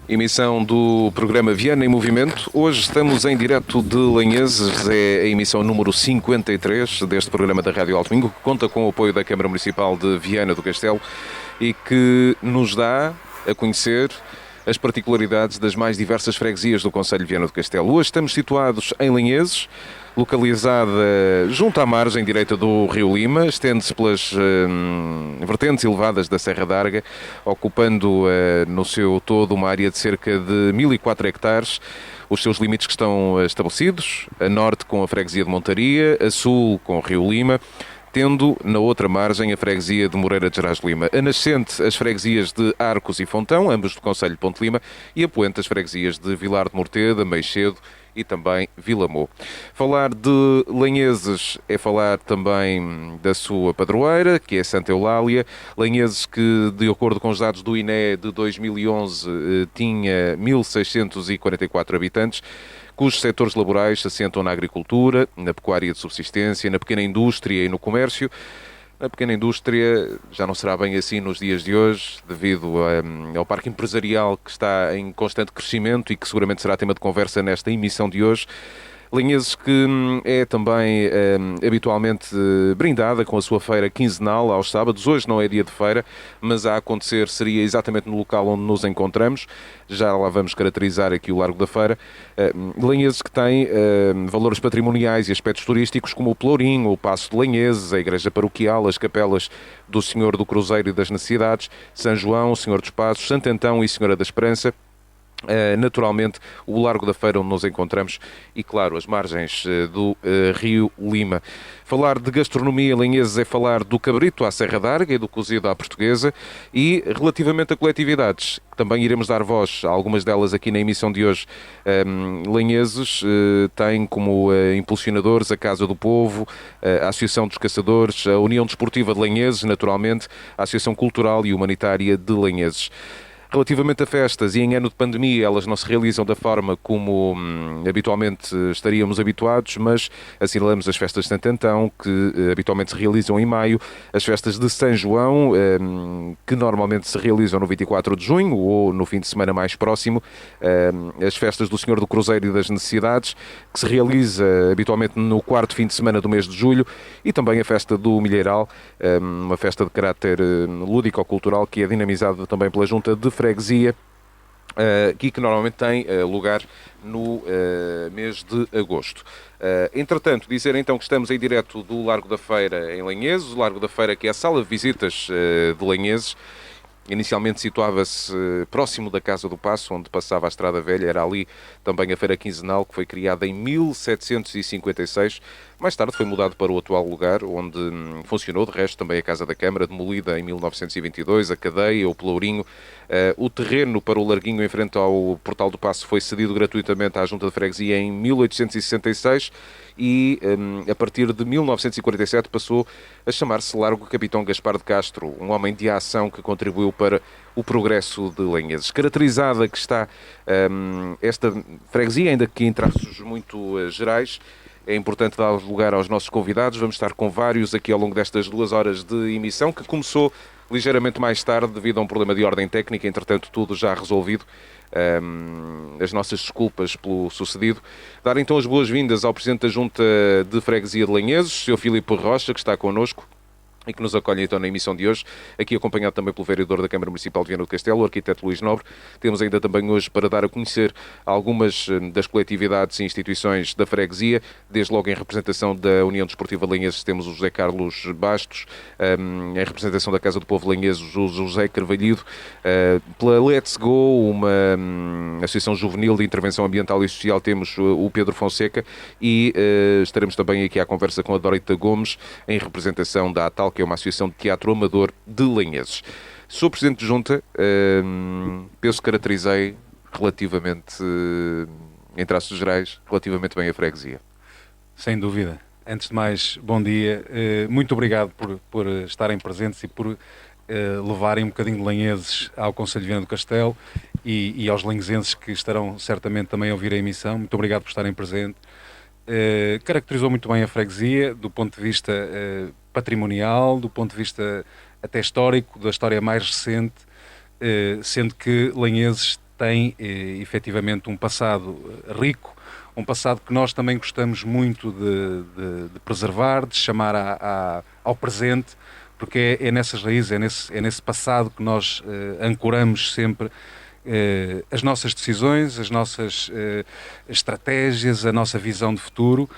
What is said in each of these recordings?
Emissão do programa Viana em Movimento. Hoje estamos em direto de Lanheses, é a emissão número 53 deste programa da Rádio Alto Minho, que conta com o apoio da Câmara Municipal de Viana do Castelo e que nos dá a conhecer as particularidades das mais diversas freguesias do concelho de Viana do Castelo. Hoje estamos situados em Lanheses, localizada junto à margem direita do Rio Lima, estende-se pelas vertentes elevadas da Serra d'Arga, ocupando no seu todo uma área de cerca de 1004 hectares. Os seus limites que estão estabelecidos, a norte com a freguesia de Montaria, a sul com o Rio Lima, tendo na outra margem a freguesia de Moreira de Gerás de Lima. A nascente, as freguesias de Arcos e Fontão, ambos do concelho de Ponte Lima, e a poente, as freguesias de Vilar de Morteda, Meixedo e também Vilamô. Falar de Lanheses é falar também da sua padroeira, que é Santa Eulália. Lanheses que, de acordo com os dados do INE de 2011, tinha 1.644 habitantes, cujos setores laborais se assentam na agricultura, na pecuária de subsistência, na pequena indústria e no comércio. A pequena indústria já não será bem assim nos dias de hoje, devido ao parque empresarial que está em constante crescimento e que seguramente será tema de conversa nesta emissão de hoje. Lanheses que é também habitualmente brindada com a sua feira quinzenal aos sábados. Hoje não é dia de feira, mas a acontecer seria exatamente no local onde nos encontramos. Já lá vamos caracterizar aqui o Largo da Feira. Lanheses que tem valores patrimoniais e aspectos turísticos como o Pelourinho, o Paço de Lanheses, a Igreja Paroquial, as capelas do Senhor do Cruzeiro e das Necessidades, São João, o Senhor dos Passos, Santo Antão e Senhora da Esperança. Naturalmente, o Largo da Feira onde nos encontramos e, claro, as margens do Rio Lima. Falar de gastronomia em Lanheses é falar do cabrito à Serra d'Arga e do cozido à portuguesa e, relativamente a coletividades, também iremos dar voz a algumas delas aqui na emissão de hoje. Lanheses tem como impulsionadores a Casa do Povo, a Associação dos Caçadores, a União Desportiva de Lanheses, naturalmente, a Associação Cultural e Humanitária de Lanheses. Relativamente a festas, e em ano de pandemia, elas não se realizam da forma como habitualmente estaríamos habituados, mas assinalamos as festas de Santo Antão, que habitualmente se realizam em maio, as festas de São João, que normalmente se realizam no 24 de junho ou no fim de semana mais próximo, as festas do Senhor do Cruzeiro e das Necessidades, que se realiza habitualmente no quarto fim de semana do mês de julho, e também a festa do Milheiral, uma festa de caráter lúdico-cultural que é dinamizada também pela Junta de Freguesia, aqui que normalmente tem lugar no mês de agosto. Entretanto, dizer então que estamos em direto do Largo da Feira em Lanheses, o Largo da Feira que é a sala de visitas de Lanheses. Inicialmente situava-se próximo da Casa do Paço, onde passava a Estrada Velha. Era ali também a feira quinzenal, que foi criada em 1756. Mais tarde foi mudado para o atual lugar, onde funcionou, de resto, também a Casa da Câmara, demolida em 1922, a cadeia, o Pelourinho. O terreno para o Larguinho, em frente ao Portal do Paço, foi cedido gratuitamente à Junta de Freguesia em 1866 e, a partir de 1947, passou a chamar-se Largo Capitão Gaspar de Castro, um homem de ação que contribuiu para o progresso de Lanheses. Caracterizada que está esta freguesia, ainda que em traços muito gerais. É importante dar lugar aos nossos convidados. Vamos estar com vários aqui ao longo destas 2 horas de emissão, que começou ligeiramente mais tarde devido a um problema de ordem técnica, entretanto tudo já resolvido. As nossas desculpas pelo sucedido. Dar então as boas-vindas ao Presidente da Junta de Freguesia de Lanheses, Sr. Filipe Rocha, que está connosco e que nos acolhe então na emissão de hoje, aqui acompanhado também pelo vereador da Câmara Municipal de Viana do Castelo, o arquiteto Luís Nobre. Temos ainda também hoje para dar a conhecer algumas das coletividades e instituições da freguesia, desde logo em representação da União Desportiva de Lanheses temos o José Carlos Bastos, em representação da Casa do Povo de Lanheses o José Carvalhido, pela Let's Go, uma associação juvenil de intervenção ambiental e social, temos o Pedro Fonseca e estaremos também aqui à conversa com a Dorita Gomes, em representação da ATAL, que é uma associação de teatro amador de Lanheses. Sou Presidente de Junta, penso que caracterizei relativamente, em traços gerais, relativamente bem a freguesia. Sem dúvida. Antes de mais, bom dia. Muito obrigado por estarem presentes e por levarem um bocadinho de Lanheses ao Concelho de Viana do Castelo e aos lanhesenses que estarão certamente também a ouvir a emissão. Muito obrigado por estarem presentes. Caracterizou muito bem a freguesia do ponto de vista patrimonial, do ponto de vista até histórico, da história mais recente, sendo que Lanheses tem efetivamente um passado rico, um passado que nós também gostamos muito de preservar, de chamar ao presente, porque é nessas raízes, é nesse passado que nós ancoramos sempre as nossas decisões, as nossas estratégias, a nossa visão de futuro,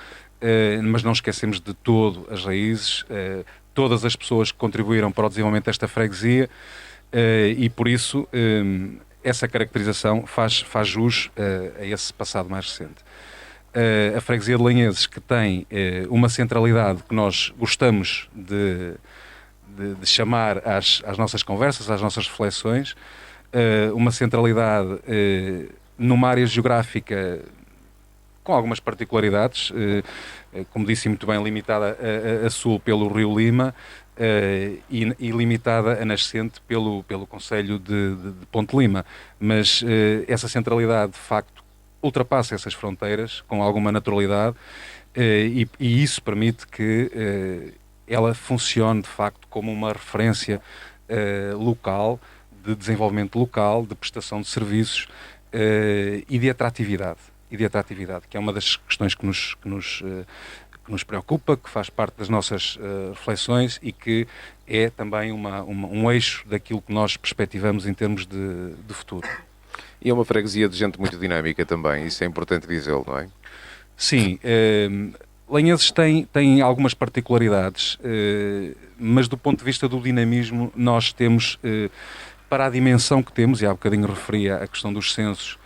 mas não esquecemos de todo as raízes, todas as pessoas que contribuíram para o desenvolvimento desta freguesia, e por isso essa caracterização faz jus a esse passado mais recente. A freguesia de Lanheses, que tem uma centralidade que nós gostamos de chamar às nossas conversas, às nossas reflexões, uma centralidade numa área geográfica com algumas particularidades, como disse muito bem, limitada a sul pelo Rio Lima e limitada a nascente pelo concelho de Ponte Lima. Mas essa centralidade, de facto, ultrapassa essas fronteiras com alguma naturalidade e isso permite que ela funcione, de facto, como uma referência local, de desenvolvimento local, de prestação de serviços e de atratividade, que é uma das questões que nos preocupa, que faz parte das nossas reflexões e que é também um eixo daquilo que nós perspectivamos em termos de futuro. E é uma freguesia de gente muito dinâmica também, isso é importante dizê-lo, não é? Sim, Lanheses tem algumas particularidades, mas do ponto de vista do dinamismo nós temos, para a dimensão que temos, e há bocadinho referia a questão dos censos,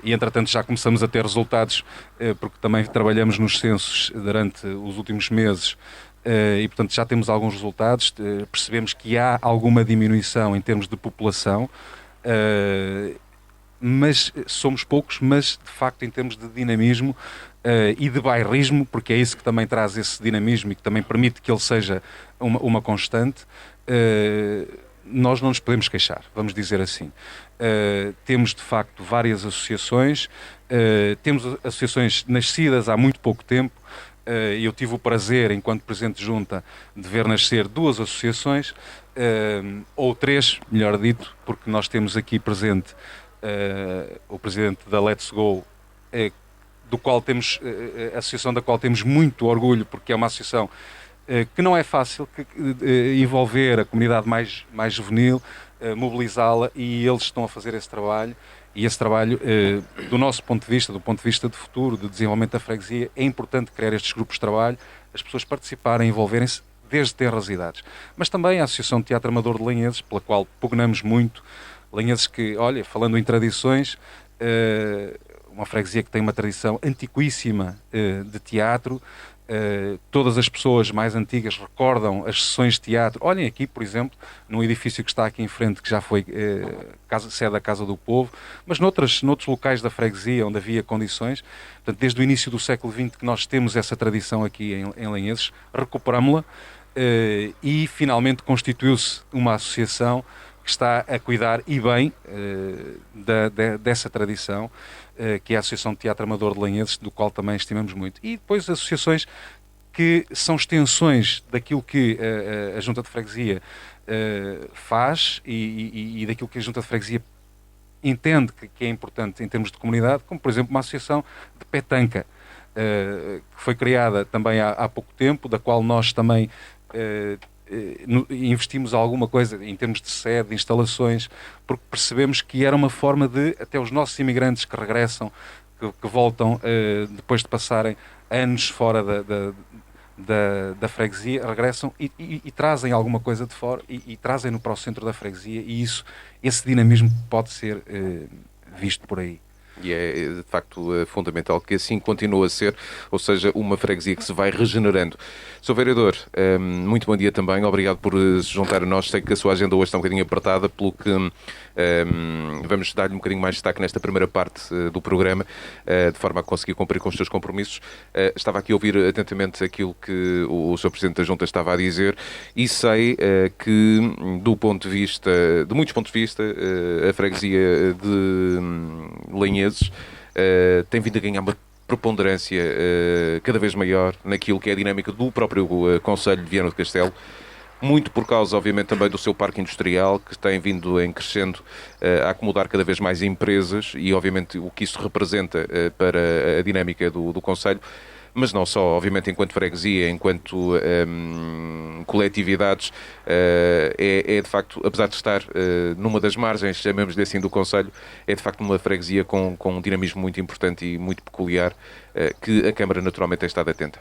e entretanto já começamos a ter resultados, porque também trabalhamos nos censos durante os últimos meses, e portanto já temos alguns resultados, percebemos que há alguma diminuição em termos de população, mas somos poucos, mas de facto em termos de dinamismo e de bairrismo, porque é isso que também traz esse dinamismo e que também permite que ele seja uma constante, nós não nos podemos queixar, vamos dizer assim. Temos de facto várias associações, temos associações nascidas há muito pouco tempo. Eu tive o prazer, enquanto Presidente de Junta, de ver nascer 2 associações, ou 3, melhor dito, porque nós temos aqui presente o Presidente da Let's Go, do qual temos, a associação da qual temos muito orgulho, porque é uma associação que não é fácil envolver a comunidade mais juvenil, mobilizá-la, e eles estão a fazer esse trabalho. E esse trabalho, do nosso ponto de vista, do ponto de vista de futuro, de desenvolvimento da freguesia, é importante criar estes grupos de trabalho, as pessoas participarem, envolverem-se desde tenras idades. Mas também a Associação de Teatro Amador de Lanheses, pela qual pugnamos muito. Lanheses que, olha, falando em tradições, uma freguesia que tem uma tradição antiquíssima de teatro. Todas as pessoas mais antigas recordam as sessões de teatro. Olhem aqui, por exemplo, num edifício que está aqui em frente, que já foi sede da Casa do Povo, mas noutros locais da freguesia onde havia condições. Portanto, desde o início do século XX que nós temos essa tradição aqui em Lanheses, recuperámo-la e finalmente constituiu-se uma associação que está a cuidar, e bem, dessa tradição, que é a Associação de Teatro Amador de Lanheses, do qual também estimamos muito. E depois associações que são extensões daquilo que a Junta de Freguesia faz e daquilo que a Junta de Freguesia entende que é importante em termos de comunidade, como, por exemplo, uma associação de petanca, que foi criada também há pouco tempo, da qual nós também investimos alguma coisa em termos de sede, de instalações, porque percebemos que era uma forma de, até os nossos imigrantes que regressam, que voltam depois de passarem anos fora da freguesia, regressam e trazem alguma coisa de fora e trazem-no para o centro da freguesia, e esse dinamismo pode ser visto por aí. E é, de facto, fundamental que assim continue a ser, ou seja, uma freguesia que se vai regenerando. Sr. Vereador, muito bom dia também, obrigado por se juntar a nós. Sei que a sua agenda hoje está um bocadinho apertada, pelo que vamos dar-lhe um bocadinho mais de destaque nesta primeira parte do programa, de forma a conseguir cumprir com os seus compromissos. Estava aqui a ouvir atentamente aquilo que o Sr. Presidente da Junta estava a dizer e sei que, do ponto de vista, de muitos pontos de vista, a freguesia de Lanheses tem vindo a ganhar uma preponderância cada vez maior naquilo que é a dinâmica do próprio Concelho de Viana do Castelo. muito por causa, obviamente, também do seu parque industrial, que tem vindo em crescendo a acomodar cada vez mais empresas e, obviamente, o que isso representa para a dinâmica do concelho. Mas não só, obviamente, enquanto freguesia, enquanto coletividades, é de facto, apesar de estar numa das margens, chamemos-lhe assim, do concelho, é de facto uma freguesia com um dinamismo muito importante e muito peculiar, que a Câmara naturalmente tem estado atenta.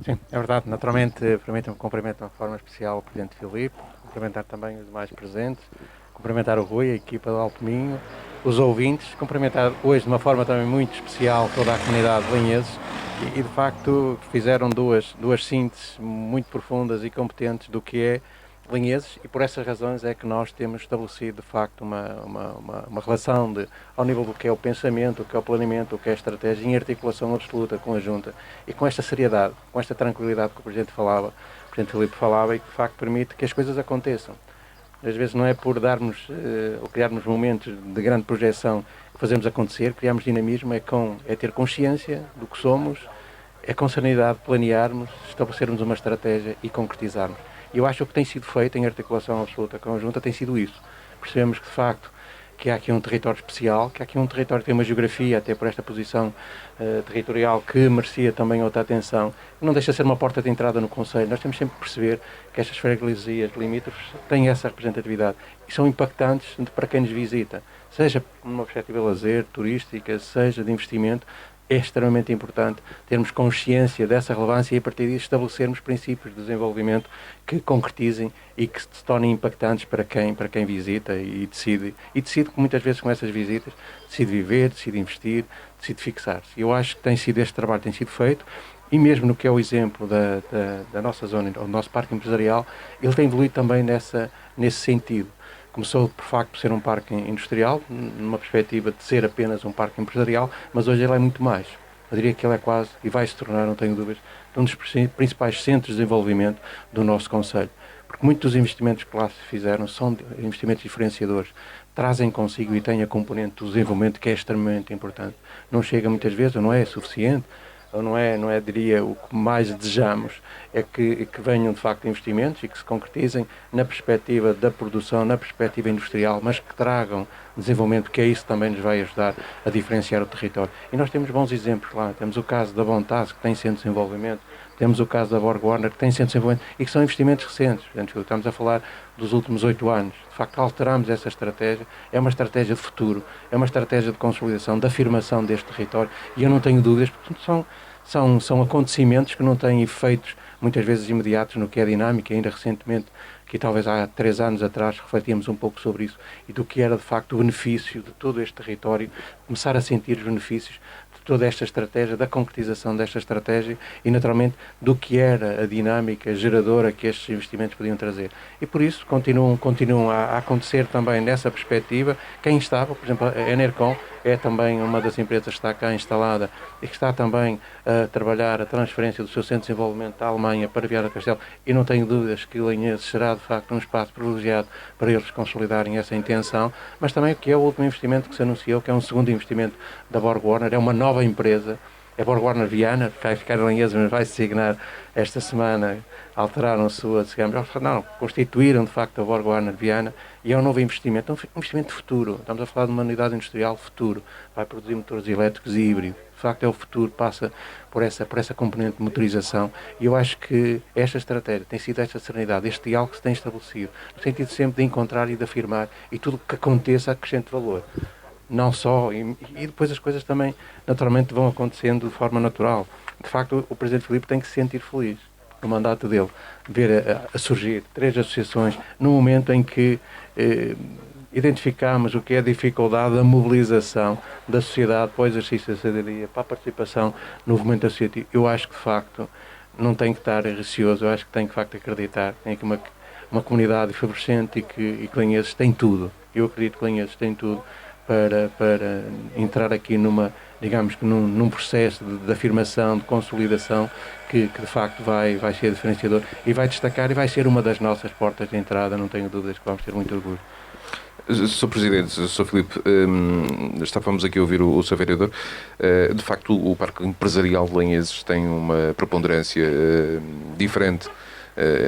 Sim, é verdade. Naturalmente, permitam-me cumprimentar de forma especial o Presidente Filipe, cumprimentar também os demais presentes, cumprimentar o Rui, a equipa do Alto Minho, os ouvintes, cumprimentar hoje de uma forma também muito especial toda a comunidade de Lanheses e de facto fizeram duas sínteses muito profundas e competentes do que é Lanheses e por essas razões é que nós temos estabelecido de facto uma relação ao nível do que é o pensamento, o que é o planeamento, o que é a estratégia em articulação absoluta com a Junta e com esta seriedade, com esta tranquilidade que o Presidente Filipe falava e que de facto permite que as coisas aconteçam. Às vezes não é por darmos ou criarmos momentos de grande projeção que fazemos acontecer, criarmos dinamismo, é ter consciência do que somos, é com serenidade planearmos, estabelecermos uma estratégia e concretizarmos. E eu acho que o que tem sido feito em articulação absoluta com a Junta tem sido isso. Percebemos que, de facto, que há aqui um território especial, que há aqui um território que tem uma geografia, até por esta posição territorial, que merecia também outra atenção. Não deixa de ser uma porta de entrada no Conselho. Nós temos sempre que perceber que estas freguesias limítrofes têm essa representatividade e são impactantes para quem nos visita, seja numa perspectiva de lazer, turística, seja de investimento. É extremamente importante termos consciência dessa relevância e a partir disso estabelecermos princípios de desenvolvimento que concretizem e que se tornem impactantes para quem visita e decide que muitas vezes com essas visitas decide viver, decide investir, decide fixar-se. Eu acho que este trabalho tem sido feito e mesmo no que é o exemplo da nossa zona, do nosso parque empresarial, ele tem evoluído também nesse sentido. Começou, por facto, por ser um parque industrial, numa perspectiva de ser apenas um parque empresarial, mas hoje ele é muito mais. Eu diria que ele é quase, e vai se tornar, não tenho dúvidas, um dos principais centros de desenvolvimento do nosso concelho. Porque muitos dos investimentos que lá se fizeram são investimentos diferenciadores, trazem consigo e têm a componente do desenvolvimento que é extremamente importante. Não chega muitas vezes, ou não é suficiente, ou não é, diria, o que mais desejamos é que venham de facto investimentos e que se concretizem na perspectiva da produção, na perspectiva industrial, mas que tragam desenvolvimento, que é isso que também nos vai ajudar a diferenciar o território. E nós temos bons exemplos lá, temos o caso da Bontase, que tem centro de desenvolvimento, temos o caso da Borg Warner, que tem centro de desenvolvimento e que são investimentos recentes. Portanto, estamos a falar dos últimos 8 anos. De facto, alteramos essa estratégia, é uma estratégia de futuro, é uma estratégia de consolidação, de afirmação deste território e eu não tenho dúvidas, porque são acontecimentos que não têm efeitos muitas vezes imediatos no que é dinâmica. Ainda recentemente, que talvez há 3 anos atrás, refletíamos um pouco sobre isso e do que era de facto o benefício de todo este território, começar a sentir os benefícios de toda esta estratégia, da concretização desta estratégia e naturalmente do que era a dinâmica geradora que estes investimentos podiam trazer. E por isso continuam a acontecer também nessa perspectiva. Quem estava, por exemplo, a Enercon é também uma das empresas que está cá instalada e que está também a trabalhar a transferência do seu centro de desenvolvimento da Alemanha para Viana do Castelo e não tenho dúvidas que Lanheses será de facto um espaço privilegiado para eles consolidarem essa intenção, mas também o que é o último investimento que se anunciou, que é um segundo investimento da Borg Warner, é uma nova empresa, é Borg Warner Viana, que vai ficar em Lanheses, mas vai se signar esta semana, alteraram a sua, digamos, não, constituíram de facto a Borg Warner Viana e é um novo investimento, um investimento de futuro. Estamos a falar de uma unidade industrial futuro, vai produzir motores elétricos e híbridos. De facto é o futuro, passa por essa componente de motorização e eu acho que esta estratégia tem sido esta serenidade, este diálogo que se tem estabelecido, no sentido sempre de encontrar e de afirmar e tudo o que aconteça acrescente valor. Não só, e depois as coisas também naturalmente vão acontecendo de forma natural. De facto, o Presidente Filipe tem que se sentir feliz no mandato dele, ver a surgir 3 associações no momento em que identificamos o que é a dificuldade da mobilização da sociedade para o exercício da cidadania, para a participação no movimento associativo. Eu acho que de facto não tem que estar receoso, eu acho que tem que de facto acreditar, tem aqui uma comunidade efervescente e que Lanheses tem tudo. Eu acredito que Lanheses tem tudo para entrar aqui digamos que num processo de afirmação, de consolidação que de facto vai ser diferenciador e vai destacar e vai ser uma das nossas portas de entrada, não tenho dúvidas que vamos ter muito orgulho. Sr. Presidente, Sr. Filipe, estávamos aqui a ouvir o Sr. Vereador. De facto, o Parque Empresarial de Lanheses tem uma preponderância diferente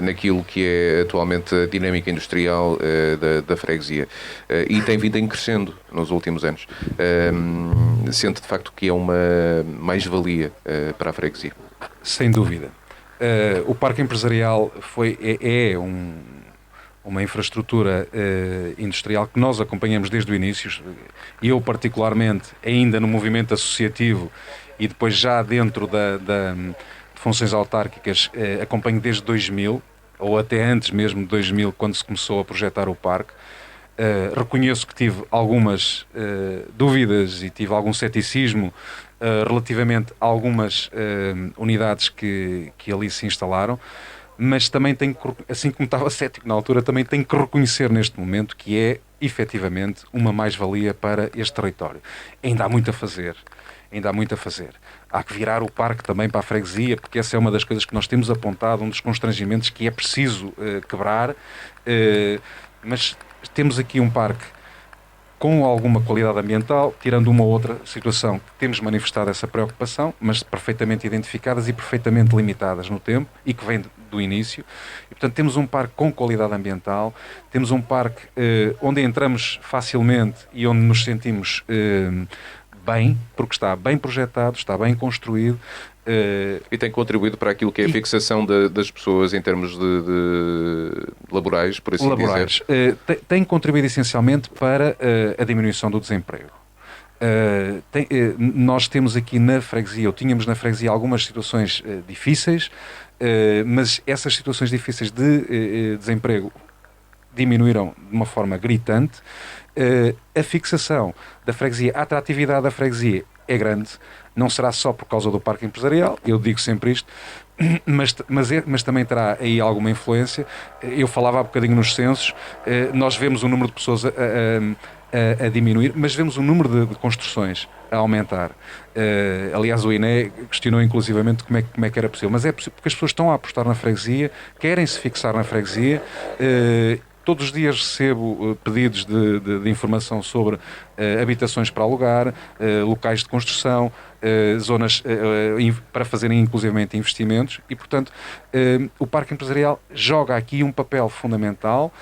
naquilo que é atualmente a dinâmica industrial da freguesia. E tem vindo em crescendo nos últimos anos. Sente de facto que é uma mais-valia para a freguesia? Sem dúvida. O Parque Empresarial é uma infraestrutura industrial que nós acompanhamos desde o início. Eu, particularmente, ainda no movimento associativo e depois já dentro de funções autárquicas, acompanho desde 2000, ou até antes mesmo de 2000, quando se começou a projetar o parque. Reconheço que tive algumas dúvidas e tive algum ceticismo relativamente a algumas unidades que ali se instalaram, mas também tenho que, assim como estava cético na altura, também tenho que reconhecer neste momento que é efetivamente uma mais-valia para este território. Ainda há muito a fazer. Há que virar o parque também para a freguesia, porque essa é uma das coisas que nós temos apontado, um dos constrangimentos que é preciso quebrar, mas temos aqui um parque com alguma qualidade ambiental, tirando uma ou outra situação que temos manifestado essa preocupação, mas perfeitamente identificadas e perfeitamente limitadas no tempo e que vem do início. E, portanto, temos um parque com qualidade ambiental, temos um parque onde entramos facilmente e onde nos sentimos bem, porque está bem projetado, está bem construído. E tem contribuído para aquilo que é a fixação das pessoas em termos de laborais, por assim dizer? Tem contribuído essencialmente para a diminuição do desemprego. Nós temos aqui na freguesia, ou tínhamos na freguesia, algumas situações difíceis, mas essas situações difíceis de desemprego diminuíram de uma forma gritante. A fixação da freguesia, a atratividade da freguesia é grande, não será só por causa do parque empresarial, eu digo sempre isto, mas também terá aí alguma influência. Eu falava há bocadinho nos censos, nós vemos o número de pessoas a diminuir, mas vemos o número de construções a aumentar. Aliás, o INE questionou inclusivamente como é que era possível, mas é possível porque as pessoas estão a apostar na freguesia, querem se fixar na freguesia. Todos os dias recebo pedidos de informação sobre habitações para alugar, locais de construção, zonas para fazerem inclusivamente investimentos e, portanto, o Parque Empresarial joga aqui um papel fundamental,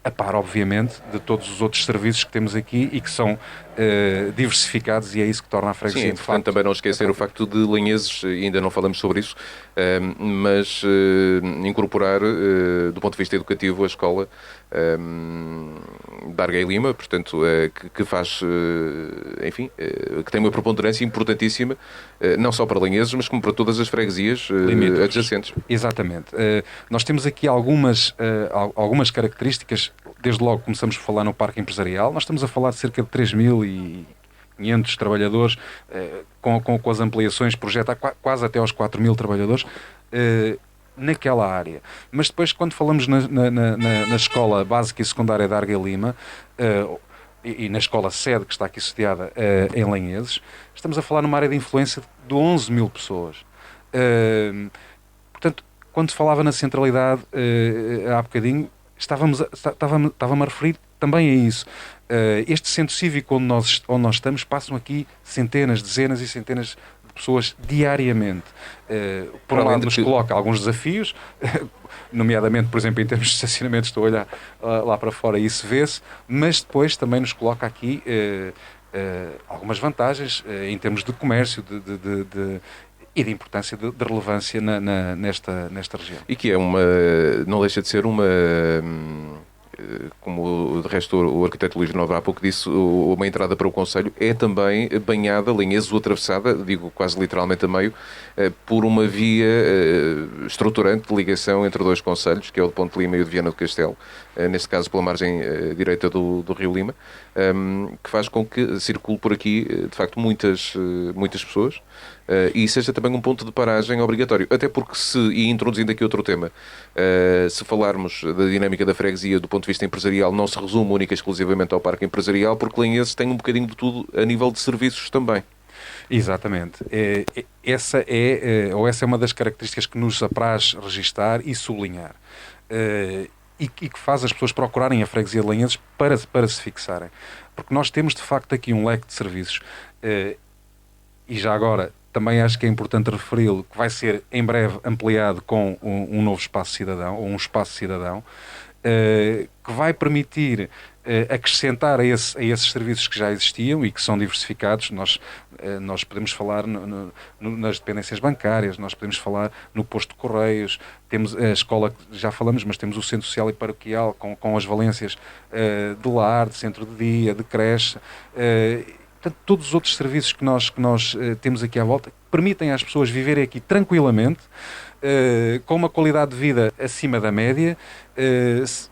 a par, obviamente, de todos os outros serviços que temos aqui e que são diversificados, e é isso que torna a freguesia. Sim, de facto, também não esquecer o facto de Lanheses, ainda não falamos sobre isso, mas incorporar, do ponto de vista educativo, a escola da Arguei Lima, portanto, que faz, enfim, que tem uma preponderância importantíssima, não só para Lanheses, mas como para todas as freguesias adjacentes. Exatamente. Nós temos aqui algumas características. Desde logo começamos a falar no Parque Empresarial. Nós estamos a falar de cerca de 3.500 trabalhadores, com as ampliações, projeta quase até aos 4.000 trabalhadores naquela área. Mas depois, quando falamos na escola básica e secundária da Arguei Lima, e na escola sede, que está aqui sediada em Lanheses, estamos a falar numa área de influência de 11.000 pessoas. Portanto, quando falava na centralidade há bocadinho, estava-me a referir também a isso. Este centro cívico onde nós estamos, passam aqui centenas, dezenas e centenas de pessoas diariamente. Por um lado, nos coloca alguns desafios, nomeadamente, por exemplo, em termos de estacionamento, estou a olhar lá para fora e isso vê-se, mas depois também nos coloca aqui algumas vantagens em termos de comércio, e de importância de relevância nesta região. E que é não deixa de ser como de resto o arquiteto Luís Nova há pouco disse, uma entrada para o concelho é também banhada, Lanheses, ou atravessada, digo quase literalmente a meio, por uma via estruturante de ligação entre dois concelhos, que é o de Ponte Lima e o de Viana do Castelo, neste caso pela margem direita do Rio Lima, que faz com que circule por aqui, de facto, muitas pessoas, e seja também um ponto de paragem obrigatório. Até porque e introduzindo aqui outro tema, se falarmos da dinâmica da freguesia do ponto de vista empresarial, não se resume única e exclusivamente ao parque empresarial, porque Lanheses tem um bocadinho de tudo a nível de serviços também. Exatamente. Essa é uma das características que nos apraz registar e sublinhar. E que faz as pessoas procurarem a freguesia de Lanheses para se fixarem. Porque nós temos, de facto, aqui um leque de serviços. E já agora, também acho que é importante referi-lo, que vai ser em breve ampliado com um novo espaço cidadão, ou um espaço cidadão, que vai permitir acrescentar a esses serviços que já existiam e que são diversificados. Nós podemos falar nas dependências bancárias, nós podemos falar no posto de correios, temos a escola, já falamos, mas temos o centro social e paroquial com as valências de lar, de centro de dia, de creche, portanto, todos os outros serviços que nós temos aqui à volta, permitem às pessoas viverem aqui tranquilamente, com uma qualidade de vida acima da média,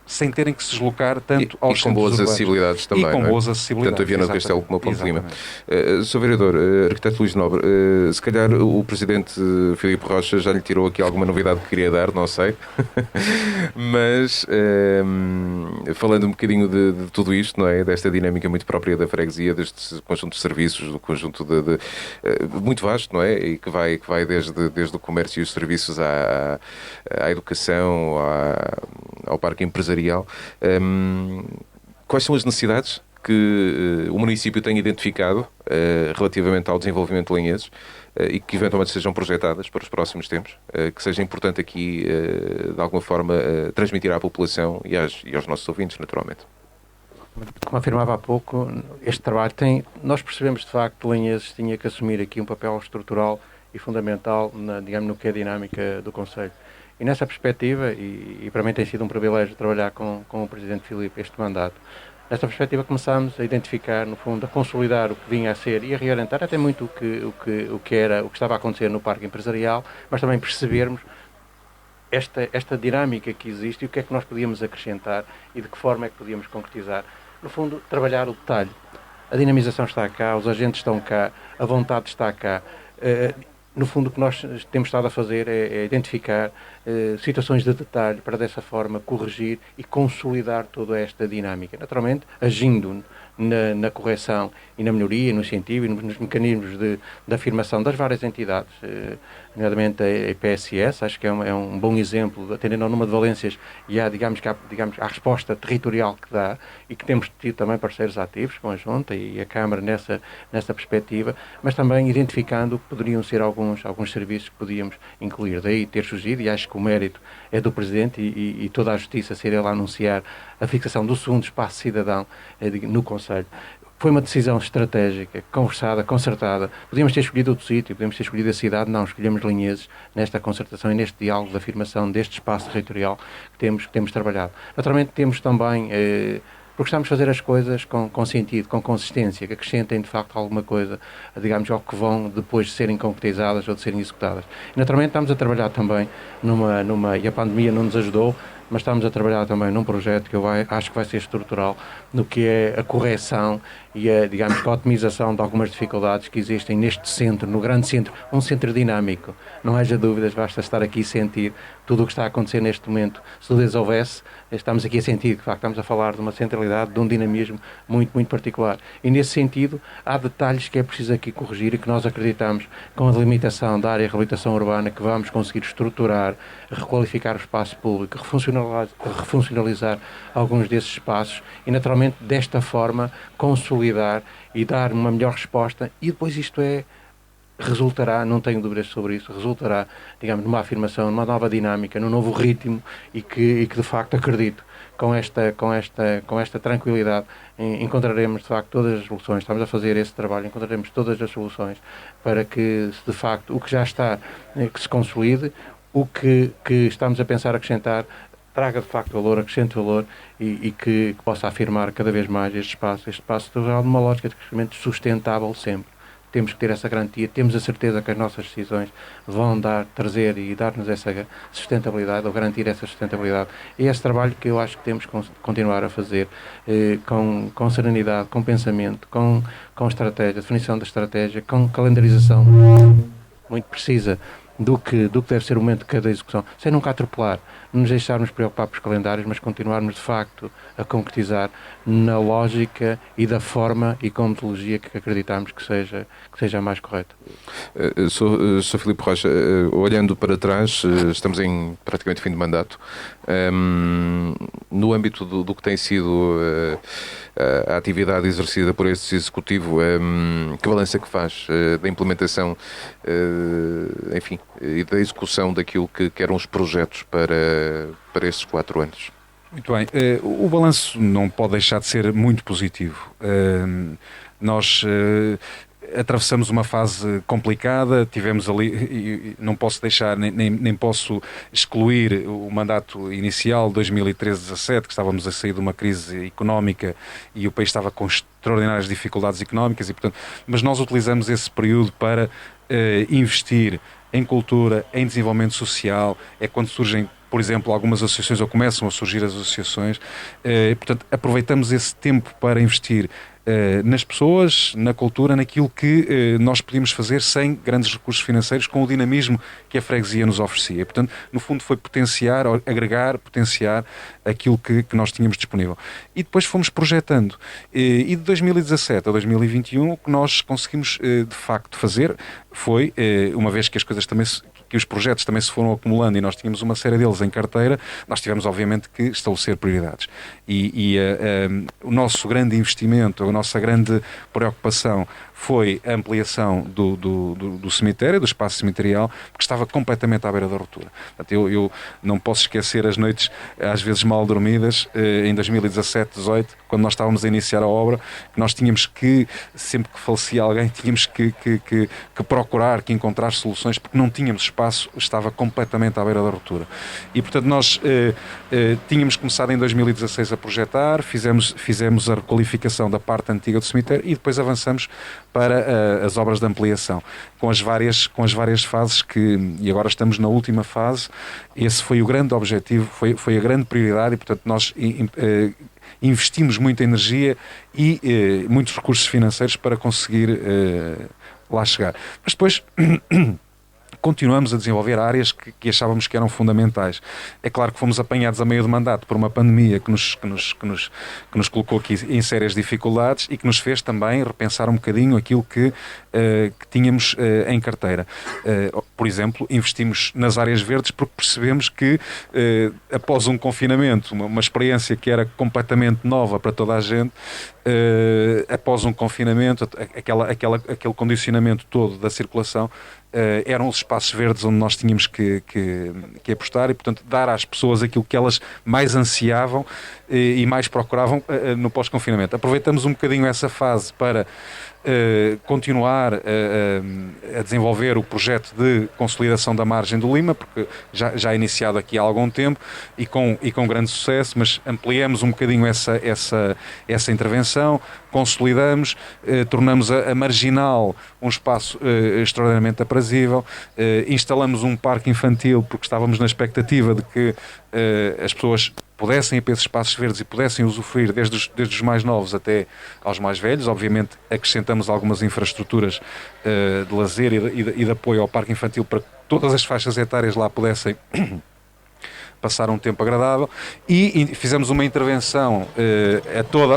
sem terem que se deslocar tanto aos centros urbanos. E com boas acessibilidades também. E com boas acessibilidades. Tanto a Viana do Castelo como a Ponte de Lima. Sr. Vereador, arquiteto Luís Nobre, se calhar o Presidente Filipe Rocha já lhe tirou aqui alguma novidade que queria dar, não sei. Mas, falando um bocadinho de tudo isto, não é? Desta dinâmica muito própria da freguesia, deste conjunto de serviços, do conjunto muito vasto, não é? E que vai desde o comércio e os serviços à educação, ao parque empresarial. Quais são as necessidades que o município tem identificado relativamente ao desenvolvimento de Lanheses e que eventualmente sejam projetadas para os próximos tempos, que seja importante aqui, de alguma forma, transmitir à população e aos nossos ouvintes, naturalmente? Como afirmava há pouco, este trabalho nós percebemos de facto que Lanheses tinha que assumir aqui um papel estrutural e fundamental, no que é a dinâmica do Conselho. E nessa perspectiva, e para mim tem sido um privilégio trabalhar com o Presidente Filipe este mandato, nesta perspectiva começámos a identificar, no fundo, a consolidar o que vinha a ser e a reorientar até muito o que estava a acontecer no parque empresarial, mas também percebermos esta dinâmica que existe e o que é que nós podíamos acrescentar e de que forma é que podíamos concretizar. No fundo, trabalhar o detalhe. A dinamização está cá, os agentes estão cá, a vontade está cá. No fundo, o que nós temos estado a fazer é identificar situações de detalhe para, dessa forma, corrigir e consolidar toda esta dinâmica. Naturalmente, agindo na correção e na melhoria, no incentivo e nos mecanismos de afirmação das várias entidades, nomeadamente a PSS, acho que é um bom exemplo, atendendo ao número de valências e à resposta territorial que dá, e que temos tido também parceiros ativos com a Junta e a Câmara nessa perspectiva, mas também identificando que poderiam ser alguns serviços que podíamos incluir. Daí ter surgido, e acho que o mérito é do Presidente e toda a Justiça ser ele a anunciar a fixação do segundo espaço cidadão no Conselho. Foi uma decisão estratégica, conversada, concertada. Podíamos ter escolhido outro sítio, podíamos ter escolhido a cidade, não, escolhemos Lanheses nesta concertação e neste diálogo de afirmação deste espaço territorial que temos trabalhado. Naturalmente temos também, gostamos de fazer as coisas com sentido, com consistência, que acrescentem de facto alguma coisa, digamos, ao que vão depois de serem concretizadas ou de serem executadas. E, naturalmente estamos a trabalhar também e a pandemia não nos ajudou, mas estamos a trabalhar também num projeto que eu acho que vai ser estrutural no que é a correção e a otimização de algumas dificuldades que existem neste centro, no grande centro, um centro dinâmico. Não haja dúvidas, basta estar aqui e sentir tudo o que está a acontecer neste momento. Se dúvidas houvesse, estamos aqui a sentir que, de facto, estamos a falar de uma centralidade, de um dinamismo muito, muito particular. E, nesse sentido, há detalhes que é preciso aqui corrigir e que nós acreditamos, com a delimitação da área de reabilitação urbana, que vamos conseguir estruturar, requalificar o espaço público, refuncionalizar alguns desses espaços e, naturalmente, desta forma, consolidar e dar uma melhor resposta. E depois isto resultará, não tenho dúvidas sobre isso, resultará, digamos, numa afirmação, numa nova dinâmica, num novo ritmo e que de facto acredito, com esta tranquilidade, encontraremos de facto todas as soluções. Estamos a fazer esse trabalho, encontraremos todas as soluções para que, de facto, o que já está, que se consolide, o que estamos a pensar acrescentar, traga de facto valor, acrescente valor e que possa afirmar cada vez mais este espaço territorial numa lógica de crescimento sustentável sempre. Temos que ter essa garantia, temos a certeza que as nossas decisões vão trazer e dar-nos essa sustentabilidade, ou garantir essa sustentabilidade. E esse trabalho que eu acho que temos que continuar a fazer com serenidade, com pensamento, com estratégia, definição da estratégia, com calendarização muito precisa do que deve ser o momento de cada execução, sem nunca atropelar, não nos deixarmos preocupar com os calendários, mas continuarmos de facto a concretizar na lógica e da forma e com a metodologia que acreditamos que seja a mais correta. Sou Filipe Rocha, olhando para trás, estamos em praticamente fim de mandato. No âmbito do que tem sido a atividade exercida por este Executivo, que balanço é que faz da implementação, enfim, e da execução daquilo que eram os projetos para estes 4 anos? Muito bem. O balanço não pode deixar de ser muito positivo. Nós atravessamos uma fase complicada, tivemos ali, não posso deixar, nem posso excluir o mandato inicial, 2013-17, que estávamos a sair de uma crise económica e o país estava com extraordinárias dificuldades económicas, e, portanto, mas nós utilizamos esse período para investir em cultura, em desenvolvimento social, é quando surgem, por exemplo, algumas associações, ou começam a surgir as associações, portanto, aproveitamos esse tempo para investir nas pessoas, na cultura, naquilo que nós podíamos fazer sem grandes recursos financeiros, com o dinamismo que a freguesia nos oferecia. E, portanto, no fundo foi potenciar, agregar, potenciar aquilo que nós tínhamos disponível. E depois fomos projetando. E de 2017 a 2021 o que nós conseguimos de facto fazer foi, uma vez que as coisas também que os projetos também se foram acumulando e nós tínhamos uma série deles em carteira, nós tivemos obviamente que estabelecer prioridades. O nosso grande investimento, a nossa grande preocupação foi a ampliação do cemitério, do espaço cemiterial, porque estava completamente à beira da ruptura. Portanto, eu não posso esquecer as noites, às vezes mal dormidas, em 2017, 2018, quando nós estávamos a iniciar a obra, que nós tínhamos que, sempre que falecia alguém, tínhamos que procurar, que encontrar soluções, porque não tínhamos espaço, estava completamente à beira da ruptura. E, portanto, nós tínhamos começado em 2016 a projetar, fizemos a requalificação da parte antiga do cemitério e depois avançamos para as obras de ampliação, com as várias fases e agora estamos na última fase. Esse foi o grande objetivo, foi a grande prioridade, e portanto nós investimos muita energia e muitos recursos financeiros para conseguir lá chegar. Mas depois continuamos a desenvolver áreas que achávamos que eram fundamentais. É claro que fomos apanhados a meio de mandato por uma pandemia que nos colocou aqui em sérias dificuldades e que nos fez também repensar um bocadinho aquilo que tínhamos em carteira. Por exemplo, investimos nas áreas verdes porque percebemos que após um confinamento, uma experiência que era completamente nova para toda a gente, após um confinamento, aquele condicionamento todo da circulação, eram os espaços verdes onde nós tínhamos que apostar e, portanto, dar às pessoas aquilo que elas mais ansiavam e mais procuravam no pós-confinamento. Aproveitamos um bocadinho essa fase para continuar a desenvolver o projeto de consolidação da margem do Lima, porque já iniciado aqui há algum tempo e com grande sucesso, mas ampliamos um bocadinho essa intervenção, consolidamos, tornamos a Marginal um espaço extraordinariamente aprazível, instalamos um parque infantil porque estávamos na expectativa de que as pessoas pudessem ir para esses espaços verdes e pudessem usufruir desde os mais novos até aos mais velhos. Obviamente acrescentamos algumas infraestruturas de lazer e de apoio ao parque infantil para que todas as faixas etárias lá pudessem passar um tempo agradável, e fizemos uma intervenção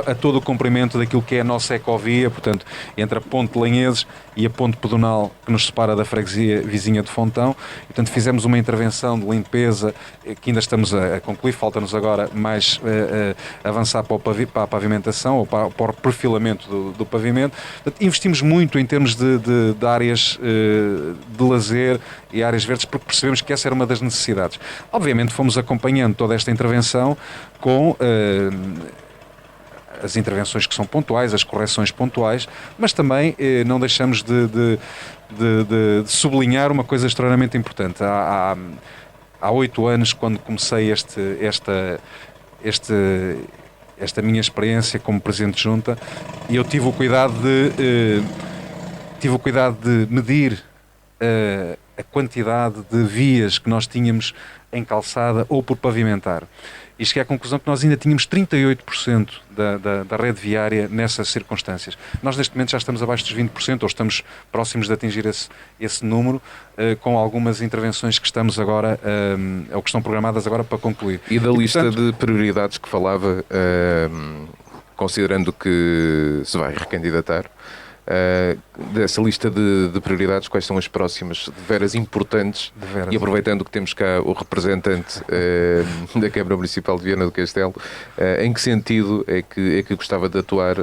a todo o comprimento daquilo que é a nossa ecovia, portanto, entre a Ponte de Lanheses e a Ponte Pedonal que nos separa da freguesia vizinha de Fontão. E, portanto, fizemos uma intervenção de limpeza que ainda estamos a concluir, falta-nos agora mais avançar para a pavimentação ou para o perfilamento do pavimento. Portanto, investimos muito em termos de áreas de lazer e áreas verdes, porque percebemos que essa era uma das necessidades. Obviamente fomos acompanhando toda esta intervenção com as intervenções que são pontuais, as correções pontuais, mas também não deixamos de sublinhar uma coisa extremamente importante. Há 8 anos, quando comecei esta minha experiência como Presidente de Junta, eu tive o cuidado de medir a quantidade de vias que nós tínhamos em calçada ou por pavimentar. e cheguei à conclusão que nós ainda tínhamos 38% da rede viária nessas circunstâncias. Nós neste momento já estamos abaixo dos 20%, ou estamos próximos de atingir esse número, com algumas intervenções que estamos agora, ou que estão programadas agora para concluir. E da lista de prioridades que falava, considerando que se vai recandidatar, dessa lista de prioridades, quais são as próximas de veras importantes? E aproveitando que temos cá o representante da Câmara Municipal de Viana do Castelo, em que sentido é que gostava de atuar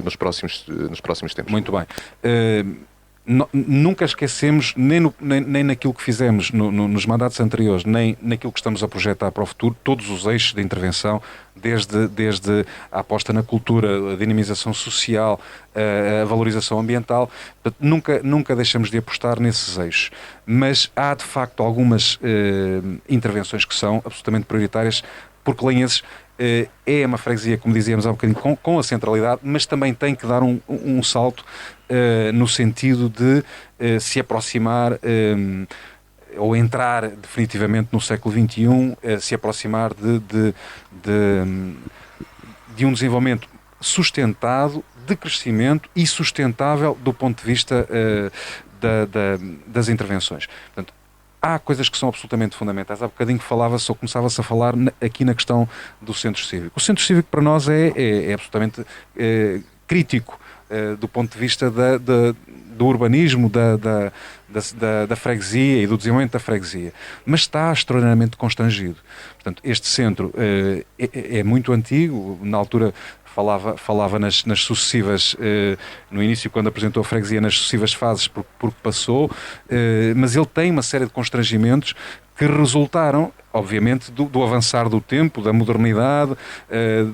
nos próximos tempos? Muito bem. Nunca esquecemos, nem naquilo que fizemos nos mandatos anteriores, nem naquilo que estamos a projetar para o futuro, todos os eixos de intervenção, desde a aposta na cultura, a dinamização social, a valorização ambiental. Nunca deixamos de apostar nesses eixos. Mas há, de facto, algumas intervenções que são absolutamente prioritárias, porque Lanheses é uma freguesia, como dizíamos há um bocadinho, com a centralidade, mas também tem que dar um salto no sentido de se aproximar ou entrar definitivamente no século XXI, se aproximar de um desenvolvimento sustentado, de crescimento e sustentável do ponto de vista das intervenções. Portanto, há coisas que são absolutamente fundamentais. Há bocadinho começava-se a falar aqui na questão do centro cívico. O centro cívico para nós é absolutamente crítico do ponto de vista do urbanismo, da freguesia e do desenvolvimento da freguesia. Mas está extraordinariamente constrangido. Portanto, este centro é muito antigo. Na altura falava nas sucessivas, no início, quando apresentou a freguesia, nas sucessivas fases porque passou, mas ele tem uma série de constrangimentos que resultaram, obviamente, do avançar do tempo, da modernidade,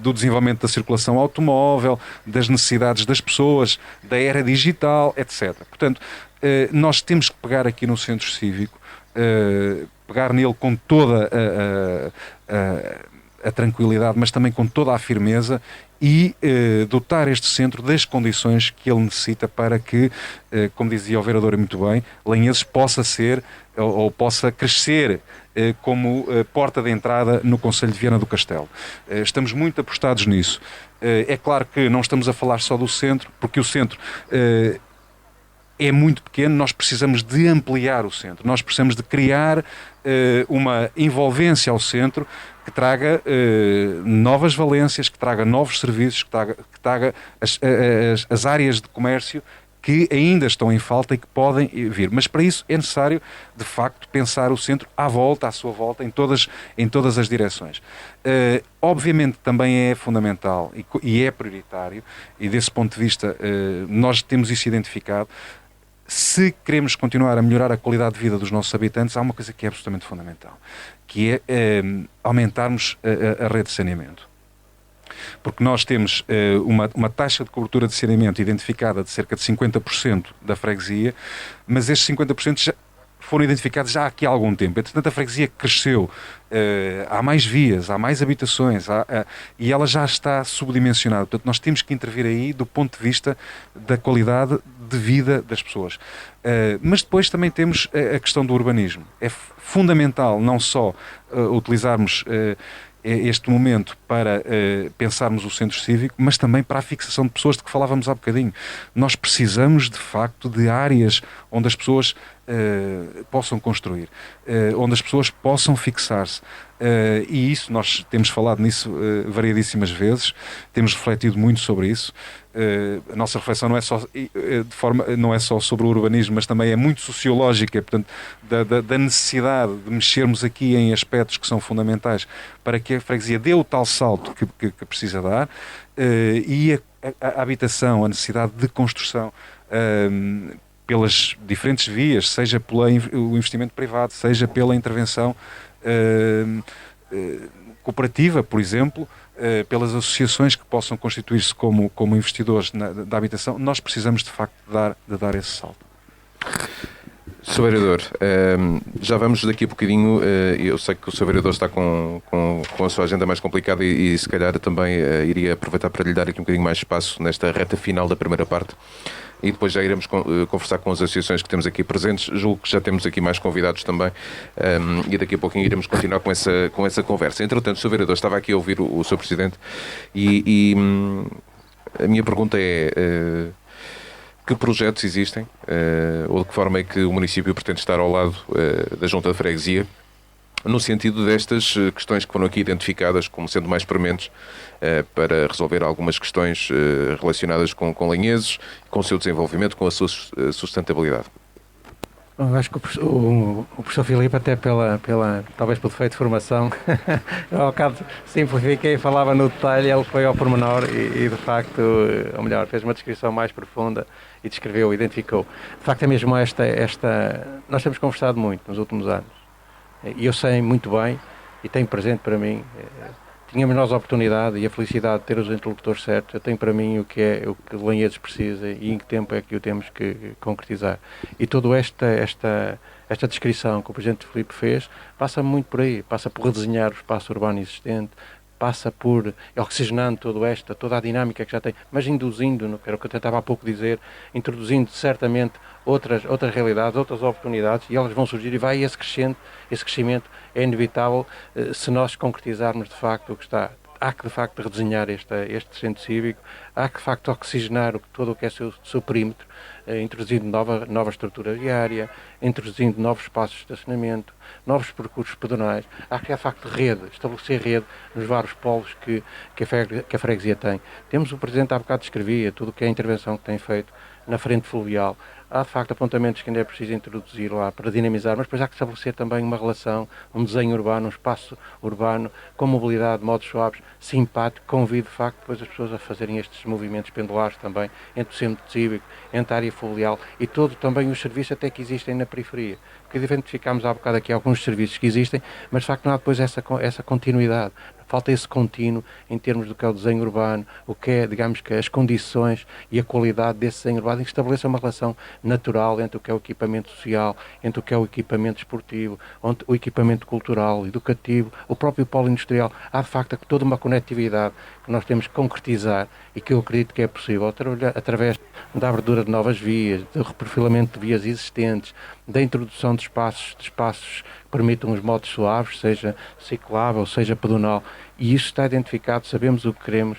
do desenvolvimento da circulação automóvel, das necessidades das pessoas, da era digital, etc. Portanto, nós temos que pegar aqui no centro cívico, pegar nele com toda a tranquilidade, mas também com toda a firmeza, e dotar este centro das condições que ele necessita para que, como dizia o vereador muito bem, Lanheses possa ser ou possa crescer como porta de entrada no concelho de Viana do Castelo. Estamos muito apostados nisso. É claro que não estamos a falar só do centro, porque o centro é muito pequeno. Nós precisamos de ampliar o centro, nós precisamos de criar uma envolvência ao centro que traga novas valências, que traga novos serviços, que traga as áreas de comércio que ainda estão em falta e que podem vir. Mas para isso é necessário, de facto, pensar o centro à sua volta, em todas as direções. Obviamente também é fundamental e é prioritário, e desse ponto de vista nós temos isso identificado. Se queremos continuar a melhorar a qualidade de vida dos nossos habitantes, há uma coisa que é absolutamente fundamental, que é aumentarmos a rede de saneamento. Porque nós temos uma taxa de cobertura de saneamento identificada de cerca de 50% da freguesia, mas estes 50% já foram identificados já aqui há algum tempo. Entretanto, a freguesia cresceu, há mais vias, há mais habitações, e ela já está subdimensionada. Portanto, nós temos que intervir aí do ponto de vista da qualidade de vida das pessoas. Mas depois também temos a questão do urbanismo. É fundamental não só utilizarmos este momento para pensarmos o centro cívico, mas também para a fixação de pessoas de que falávamos há bocadinho. Nós precisamos, de facto, de áreas onde as pessoas possam construir, onde as pessoas possam fixar-se. E isso, nós temos falado nisso variedíssimas vezes, temos refletido muito sobre isso. A nossa reflexão não é só sobre o urbanismo, mas também é muito sociológica, portanto, da necessidade de mexermos aqui em aspectos que são fundamentais para que a freguesia dê o tal salto que precisa dar, e a habitação, a necessidade de construção pelas diferentes vias, seja pelo investimento privado, seja pela intervenção cooperativa, por exemplo, pelas associações que possam constituir-se como investidores da habitação. Nós precisamos, de facto, de dar esse salto. Sr. Vereador, já vamos daqui a bocadinho, eu sei que o Sr. Vereador está com a sua agenda mais complicada e se calhar também iria aproveitar para lhe dar aqui um bocadinho mais espaço nesta reta final da primeira parte e depois já iremos conversar com as associações que temos aqui presentes. Julgo que já temos aqui mais convidados também e daqui a pouquinho iremos continuar com essa conversa. Entretanto, o Sr. Vereador estava aqui a ouvir o Sr. Presidente e a minha pergunta é... que projetos existem ou de que forma é que o município pretende estar ao lado da Junta de Freguesia no sentido destas questões que foram aqui identificadas como sendo mais prementes para resolver algumas questões relacionadas com Lanheses, com o seu desenvolvimento, com a sua sustentabilidade? Eu acho que o professor Filipe, até talvez pelo defeito de formação, eu ao bocado simplifiquei, falava no detalhe, ele foi ao pormenor e de facto, ou melhor, fez uma descrição mais profunda e descreveu, identificou. De facto é mesmo nós temos conversado muito nos últimos anos e eu sei muito bem e tenho presente para mim, tínhamos nós a oportunidade e a felicidade de ter os interlocutores certos. Eu tenho para mim o que Lanheses precisa e em que tempo é que o temos que concretizar. E toda esta descrição que o Presidente Filipe fez passa muito por aí, passa por redesenhar o espaço urbano existente, passa por oxigenando toda a dinâmica que já tem, mas induzindo, que era o que eu tentava há pouco dizer, introduzindo certamente outras realidades, outras oportunidades, e elas vão surgir e vai esse crescimento é inevitável se nós concretizarmos de facto o que está. Há que de facto redesenhar este centro cívico, há que de facto oxigenar todo o que é seu perímetro, introduzindo nova estrutura viária, introduzindo novos espaços de estacionamento, novos percursos pedonais. Há que de facto estabelecer rede nos vários polos que a freguesia tem. Temos o Presidente há bocado descrevia tudo o que é a intervenção que tem feito na frente fluvial. Há de facto apontamentos que ainda é preciso introduzir lá para dinamizar, mas depois há que estabelecer também uma relação, um desenho urbano, um espaço urbano com mobilidade, modos suaves, simpático. Convido de facto depois as pessoas a fazerem estes movimentos pendulares também entre o centro cívico, entre a área fluvial e todo também os serviços até que existem na periferia. Porque identificámos há bocado aqui alguns serviços que existem, mas de facto não há depois essa continuidade. Falta esse contínuo em termos do que é o desenho urbano, o que é, digamos que as condições e a qualidade desse desenho urbano, e que estabeleça uma relação natural entre o que é o equipamento social, entre o que é o equipamento esportivo, o equipamento cultural, educativo, o próprio polo industrial. Há de facto toda uma conectividade que nós temos que concretizar e que eu acredito que é possível através da abertura de novas vias, do reperfilamento de vias existentes, da introdução de espaços que permitam os modos suaves, seja ciclável, seja pedonal, e isso está identificado, sabemos o que queremos.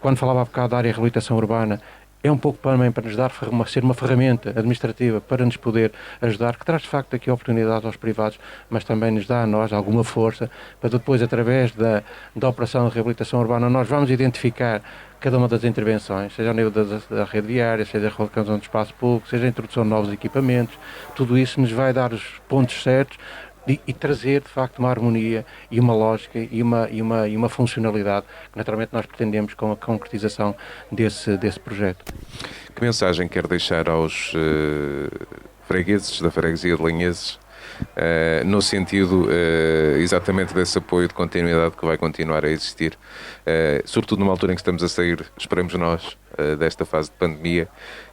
Quando falava há bocado da área de reabilitação urbana, é um pouco também para nos dar ser uma ferramenta administrativa para nos poder ajudar, que traz de facto aqui oportunidades aos privados, mas também nos dá a nós alguma força para depois, através da operação de reabilitação urbana, nós vamos identificar cada uma das intervenções, seja ao nível da rede viária, seja a relocação do espaço público, seja a introdução de novos equipamentos. Tudo isso nos vai dar os pontos certos e trazer de facto uma harmonia e uma lógica e uma funcionalidade que naturalmente nós pretendemos com a concretização desse projeto. Que mensagem quer deixar aos fregueses da freguesia de Lanheses no sentido exatamente desse apoio de continuidade que vai continuar a existir, sobretudo numa altura em que estamos a sair, esperemos nós, desta fase de pandemia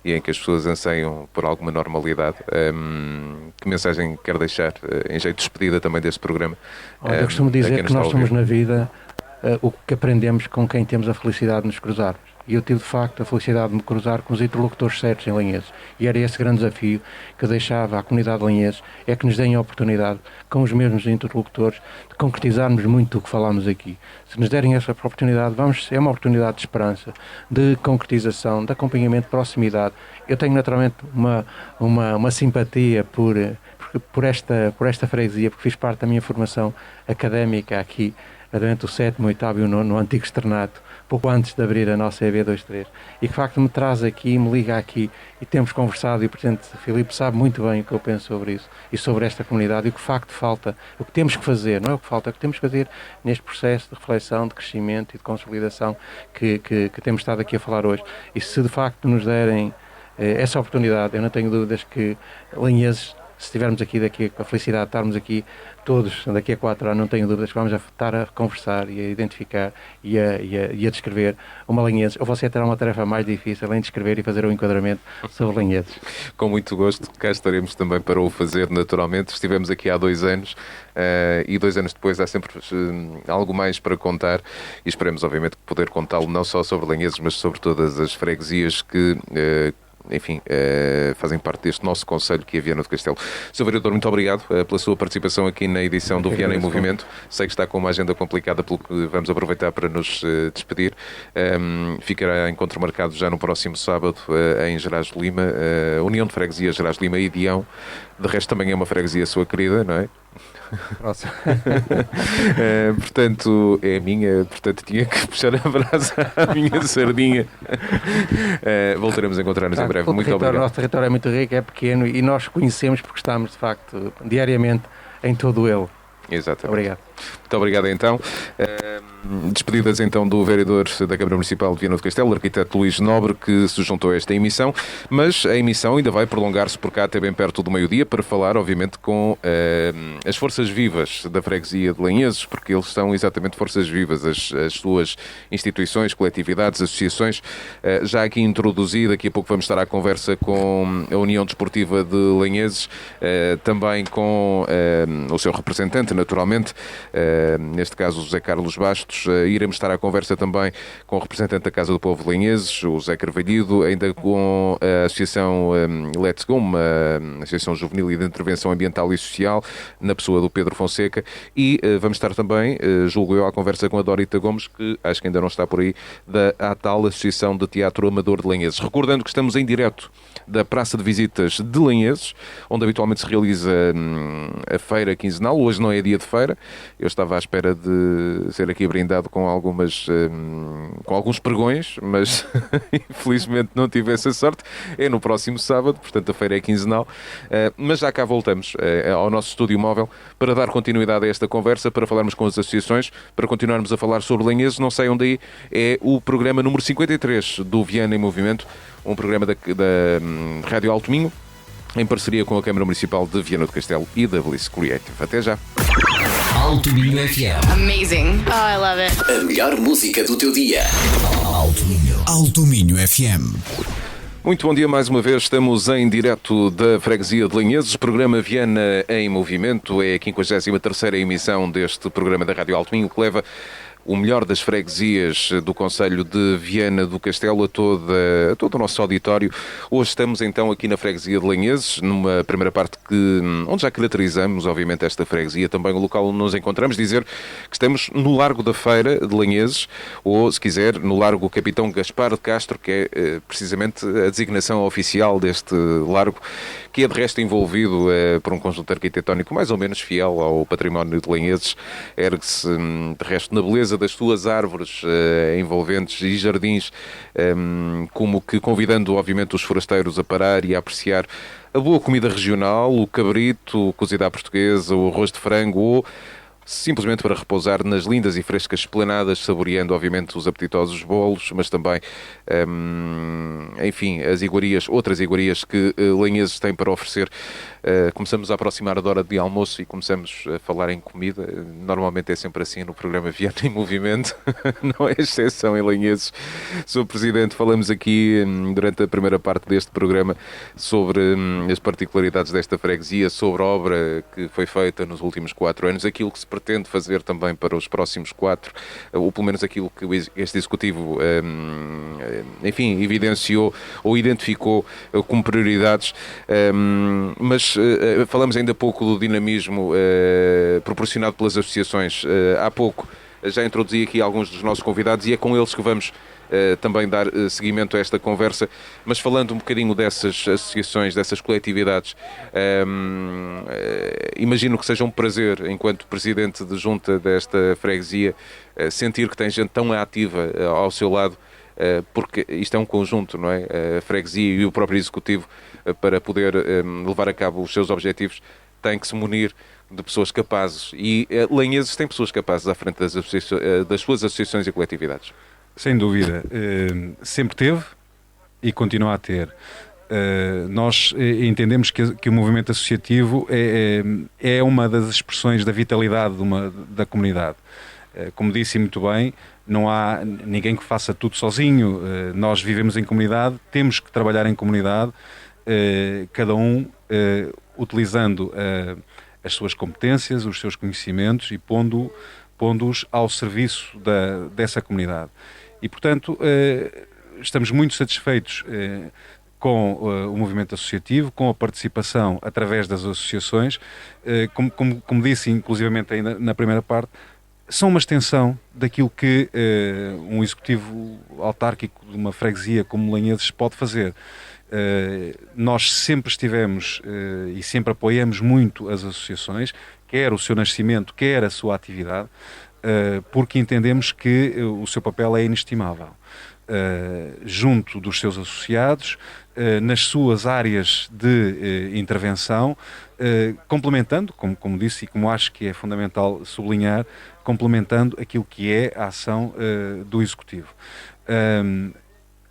e em que as pessoas anseiam por alguma normalidade? Que mensagem quer deixar em jeito de despedida também deste programa? Eu costumo dizer que nós somos na vida o que aprendemos com quem temos a felicidade de nos cruzarmos. E eu tive de facto a felicidade de me cruzar com os interlocutores certos em Lanheses. E era esse grande desafio que eu deixava à comunidade de Lanheses, é que nos deem a oportunidade, com os mesmos interlocutores, de concretizarmos muito do que falámos aqui. Se nos derem essa oportunidade, é uma oportunidade de esperança, de concretização, de acompanhamento, de proximidade. Eu tenho naturalmente uma simpatia por esta freguesia, porque fiz parte da minha formação académica aqui, durante o 7º, 8º e o 9º, no antigo externato, pouco antes de abrir a nossa EB23, e que de facto me traz aqui, me liga aqui, e temos conversado, e o Presidente Filipe sabe muito bem o que eu penso sobre isso, e sobre esta comunidade, e o que de facto falta, o que temos que fazer, não é o que falta, é o que temos que fazer neste processo de reflexão, de crescimento e de consolidação que temos estado aqui a falar hoje. E se de facto nos derem essa oportunidade, eu não tenho dúvidas que Lanheses se estivermos aqui daqui com a felicidade de estarmos aqui todos daqui a 4 anos, não tenho dúvidas que vamos estar a conversar e a identificar e a descrever uma Lanheses, ou você terá uma tarefa mais difícil, além de descrever e fazer o enquadramento sobre Lanheses. Com muito gosto, cá estaremos também para o fazer naturalmente. Estivemos aqui há 2 anos e 2 anos depois há sempre algo mais para contar e esperemos obviamente poder contá-lo não só sobre Lanheses, mas sobre todas as freguesias que enfim, fazem parte deste nosso concelho que é Viana do Castelo. Sr. Vereador, muito obrigado pela sua participação aqui na edição do Viana em Movimento. Sei que está com uma agenda complicada, pelo que vamos aproveitar para nos despedir. Ficará encontro marcado já no próximo sábado em Gerás de Lima, União de Freguesias Gerás de Lima e Dião. De resto também é uma freguesia sua querida, não é? Portanto, é a minha, portanto tinha que puxar a brasa à minha sardinha. Voltaremos a encontrar-nos em breve. Muito obrigado. O nosso território é muito rico, é pequeno e nós conhecemos porque estamos, de facto, diariamente em todo ele. Exatamente. Obrigado. Muito obrigado então. Despedidas então do vereador da Câmara Municipal de Viana do Castelo, o arquiteto Luís Nobre, que se juntou a esta emissão, mas a emissão ainda vai prolongar-se por cá até bem perto do meio-dia para falar, obviamente, com as forças vivas da freguesia de Lanheses, porque eles são exatamente forças vivas, as suas instituições, coletividades, associações. Já aqui introduzido, daqui a pouco vamos estar à conversa com a União Desportiva de Lanheses, também com o seu representante, naturalmente, neste caso o José Carlos Bastos. Iremos estar à conversa também com o representante da Casa do Povo de Lanheses, o José Carvalhido, ainda com a Associação Let's Go, uma Associação Juvenil e de Intervenção Ambiental e Social, na pessoa do Pedro Fonseca, e vamos estar também, julgo eu, à conversa com a Dorita Gomes, que acho que ainda não está por aí, da ATAL, Associação de Teatro Amador de Lanheses. Recordando que estamos em direto da Praça de Visitas de Lanheses, onde habitualmente se realiza a feira quinzenal. Hoje não é dia de feira, eu estava à espera de ser aqui brindado com alguns pregões, mas infelizmente não tive essa sorte. É no próximo sábado, portanto a feira é quinzenal, mas já cá voltamos ao nosso estúdio móvel para dar continuidade a esta conversa, para falarmos com as associações, para continuarmos a falar sobre Lanheses. Não saiam daí, é o programa número 53 do Viana em Movimento, um programa da Rádio Alto Minho, em parceria com a Câmara Municipal de Viana do Castelo e da Bliss Creative. Até já. Alto Minho FM. Amazing. Oh, I love it. A melhor música do teu dia. Alto Minho. Alto Minho FM. Muito bom dia mais uma vez, estamos em direto da freguesia de Lanheses, programa Viana em Movimento, é a 53ª emissão deste programa da Rádio Alto Minho, que leva o melhor das freguesias do concelho de Viana do Castelo a todo o nosso auditório. Hoje estamos então aqui na freguesia de Lanheses, numa primeira parte onde já caracterizamos, obviamente, esta freguesia, também o local onde nos encontramos, dizer que estamos no Largo da Feira de Lanheses, ou, se quiser, no Largo Capitão Gaspar de Castro, que é precisamente a designação oficial deste largo, que é de resto envolvido por um conjunto arquitetónico mais ou menos fiel ao património de Lanheses, ergue-se de resto na beleza das suas árvores envolventes e jardins, como que convidando obviamente os forasteiros a parar e a apreciar a boa comida regional, o cabrito, o cozido à portuguesa, o arroz de frango, ou simplesmente para repousar nas lindas e frescas esplanadas, saboreando obviamente os apetitosos bolos, mas também enfim, as iguarias, outras iguarias que Lanheses tem para oferecer. Começamos a aproximar da hora de almoço e começamos a falar em comida. Normalmente é sempre assim no programa Viana em Movimento, não é exceção em Lanheses. Sr. Presidente, falamos aqui durante a primeira parte deste programa sobre as particularidades desta freguesia, sobre a obra que foi feita nos últimos 4 anos, aquilo que se pretende fazer também para os próximos 4, ou pelo menos aquilo que este Executivo enfim, evidenciou ou identificou como prioridades, mas falamos ainda pouco do dinamismo proporcionado pelas associações. Há pouco já introduzi aqui alguns dos nossos convidados e é com eles que vamos também dar seguimento a esta conversa, mas falando um bocadinho dessas associações, dessas coletividades, imagino que seja um prazer, enquanto Presidente de Junta desta freguesia, sentir que tem gente tão ativa ao seu lado, porque isto é um conjunto, não é? A freguesia e o próprio Executivo, para poder levar a cabo os seus objetivos, têm que se munir de pessoas capazes, e Lanheses tem pessoas capazes à frente das suas associações e coletividades. Sem dúvida, sempre teve e continua a ter. Nós entendemos que o movimento associativo é uma das expressões da vitalidade da comunidade. Como disse muito bem, não há ninguém que faça tudo sozinho. Nós vivemos em comunidade, temos que trabalhar em comunidade, cada um utilizando as suas competências, os seus conhecimentos e pondo-os ao serviço dessa comunidade. E, portanto, estamos muito satisfeitos com o movimento associativo, com a participação através das associações, como disse inclusivamente ainda na primeira parte, são uma extensão daquilo que um executivo autárquico de uma freguesia como Lanheses pode fazer. Nós sempre estivemos e sempre apoiamos muito as associações, quer o seu nascimento, quer a sua atividade, porque entendemos que o seu papel é inestimável. Junto dos seus associados, nas suas áreas de intervenção, complementando, como disse e como acho que é fundamental sublinhar, complementando aquilo que é a ação do Executivo.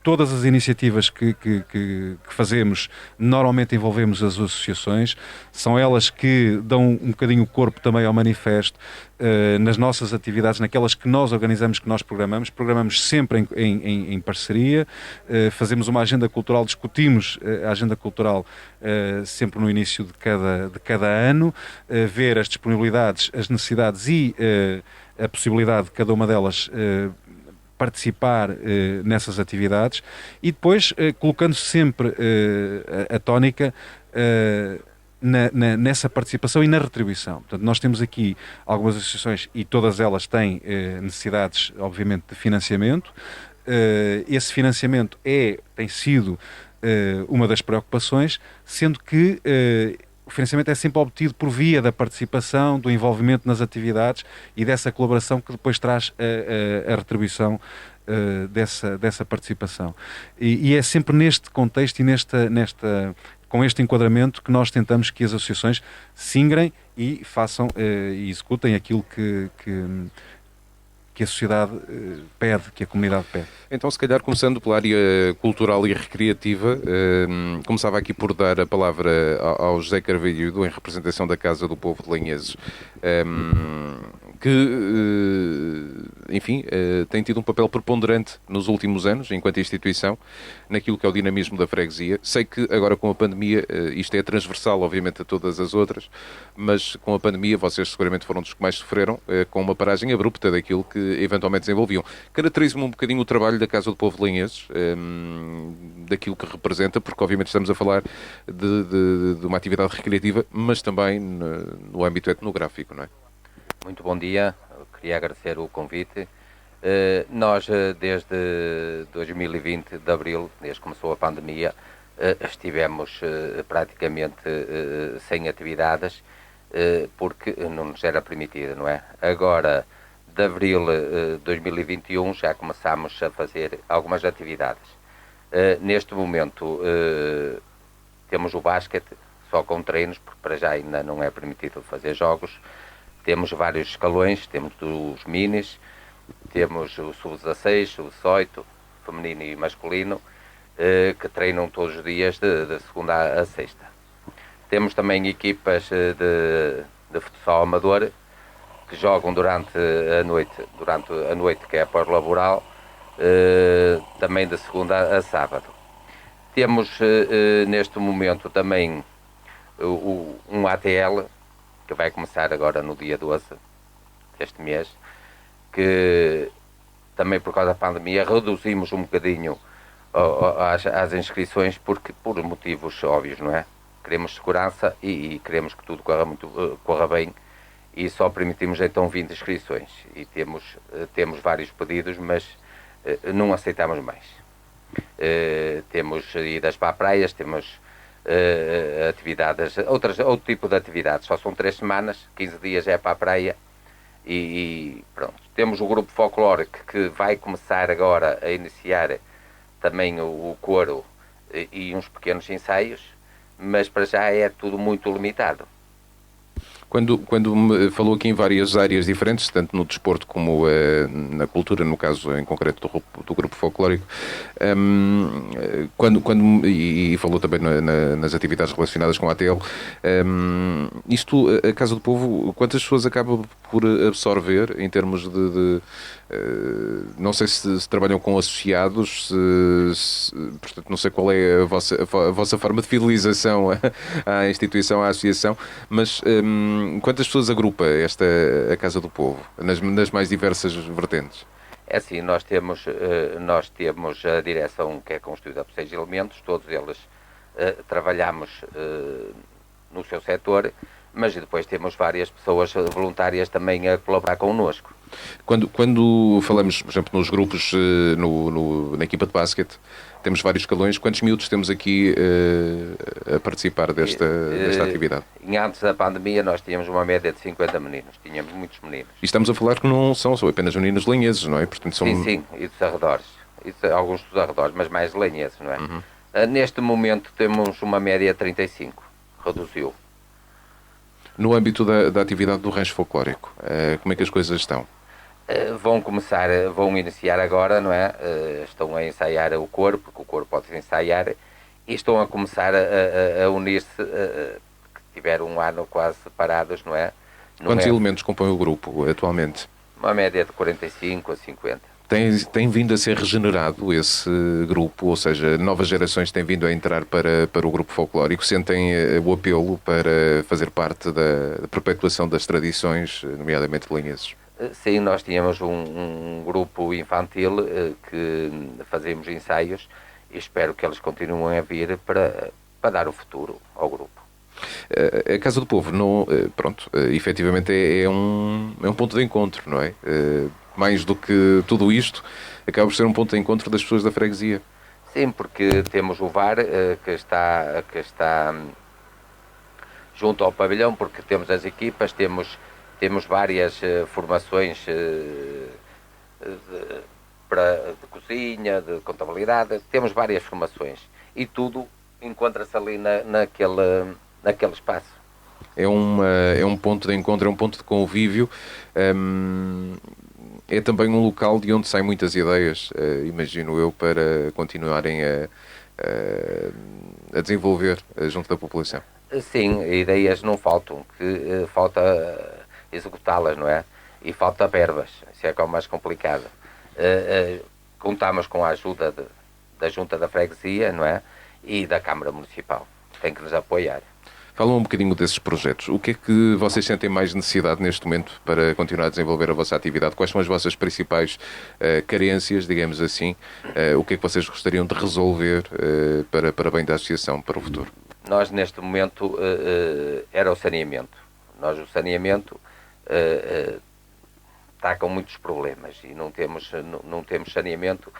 Todas as iniciativas que fazemos, normalmente envolvemos as associações, são elas que dão um bocadinho o corpo também ao manifesto, nas nossas atividades, naquelas que nós organizamos, que nós programamos sempre em parceria, fazemos uma agenda cultural, discutimos a agenda cultural sempre no início de cada ano, ver as disponibilidades, as necessidades e a possibilidade de cada uma delas participar nessas atividades e depois colocando sempre a tónica nessa participação e na retribuição. Portanto, nós temos aqui algumas associações e todas elas têm necessidades, obviamente, de financiamento. Esse financiamento tem sido uma das preocupações, sendo que o financiamento é sempre obtido por via da participação, do envolvimento nas atividades e dessa colaboração que depois traz a retribuição dessa participação. E é sempre neste contexto e com este enquadramento que nós tentamos que as associações se ingrem e façam e executem aquilo que a sociedade pede, que a comunidade pede. Então, se calhar, começando pela área cultural e recreativa, começava aqui por dar a palavra ao José Carvalhudo, em representação da Casa do Povo de Lanheses, que, enfim, tem tido um papel preponderante nos últimos anos, enquanto instituição, naquilo que é o dinamismo da freguesia. Sei que agora com a pandemia, isto é transversal, obviamente, a todas as outras, mas com a pandemia vocês seguramente foram dos que mais sofreram, com uma paragem abrupta daquilo que eventualmente desenvolviam. Caracteriza-me um bocadinho o trabalho da Casa do Povo de Lanheses, daquilo que representa, porque obviamente estamos a falar de uma atividade recreativa, mas também no âmbito etnográfico, não é? Muito bom dia, eu queria agradecer o convite. Nós, desde 2020, de abril, desde que começou a pandemia, estivemos praticamente sem atividades, porque não nos era permitido, não é? Agora, de abril de 2021, já começámos a fazer algumas atividades. Neste momento, temos o basquete, só com treinos, porque para já ainda não é permitido fazer jogos. Temos vários escalões, temos os minis, temos o sub-16, sub-18, feminino e masculino, que treinam todos os dias de segunda a sexta. Temos também equipas de futsal amador, que jogam durante a noite, que é pós-laboral, também de segunda a sábado. Temos neste momento também um ATL, que vai começar agora no dia 12 deste mês, que também por causa da pandemia reduzimos um bocadinho as inscrições, porque por motivos óbvios, não é? Queremos segurança e queremos que tudo corra bem, e só permitimos então 20 inscrições, e temos vários pedidos, mas não aceitamos mais. Temos idas para praias, temos atividades, outro tipo de atividades, só são 3 semanas, 15 dias é para a praia e pronto. Temos o grupo folclórico que vai começar agora a iniciar também o coro e uns pequenos ensaios, mas para já é tudo muito limitado. Quando me falou aqui em várias áreas diferentes, tanto no desporto como na cultura, no caso em concreto do grupo folclórico, e falou também nas atividades relacionadas com a ATL, isto, a Casa do Povo, quantas pessoas acaba por absorver em termos não sei se trabalham com associados, portanto não sei qual é a vossa forma de fidelização à instituição, à associação, mas quantas pessoas agrupa a Casa do Povo, nas mais diversas vertentes? É assim, nós temos a direção que é constituída por 6 elementos, todos eles trabalhamos no seu setor, mas depois temos várias pessoas voluntárias também a colaborar connosco. Quando falamos, por exemplo, nos grupos, na equipa de basquete, temos vários escalões. Quantos miúdos temos aqui a participar desta atividade? Antes da pandemia nós tínhamos uma média de 50 meninos, tínhamos muitos meninos. E estamos a falar que não são apenas meninos lenheses, não é? Portanto, Sim, e dos arredores. Alguns dos arredores, mas mais lenheses, não é? Uhum. Neste momento temos uma média de 35, reduziu. No âmbito da atividade do rancho folclórico, como é que as coisas estão? Vão iniciar agora, não é? Estão a ensaiar o coro, porque o coro pode ensaiar, e estão a começar a unir-se, que tiveram um ano quase separados, não é? Quantos elementos compõem o grupo atualmente? Uma média de 45 a 50. Tem vindo a ser regenerado esse grupo, ou seja, novas gerações têm vindo a entrar para o grupo folclórico, sentem o apelo para fazer parte da perpetuação das tradições, nomeadamente lenheses? Sim, nós tínhamos um grupo infantil que fazíamos ensaios e espero que eles continuem a vir para dar o futuro ao grupo. A Casa do Povo, efetivamente é um ponto de encontro, não é? Mais do que tudo isto, acaba por ser um ponto de encontro das pessoas da freguesia. Sim, porque temos o VAR que está junto ao pavilhão, porque temos as equipas, temos várias formações de cozinha, de contabilidade, temos várias formações e tudo encontra-se ali naquele espaço. É um ponto de encontro, é um ponto de convívio, é também um local de onde saem muitas ideias, imagino eu, para continuarem a desenvolver junto da população. Sim, ideias não faltam, que falta executá-las, não é? E falta verbas, isso é que é o mais complicado. Contamos com a ajuda da Junta da Freguesia, não é? E da Câmara Municipal, tem que nos apoiar. Falam um bocadinho desses projetos. O que é que vocês sentem mais necessidade neste momento para continuar a desenvolver a vossa atividade? Quais são as vossas principais carências, digamos assim? O que é que vocês gostariam de resolver para bem da associação, para o futuro? Nós, neste momento, era o saneamento. O saneamento está com muitos problemas e não temos saneamento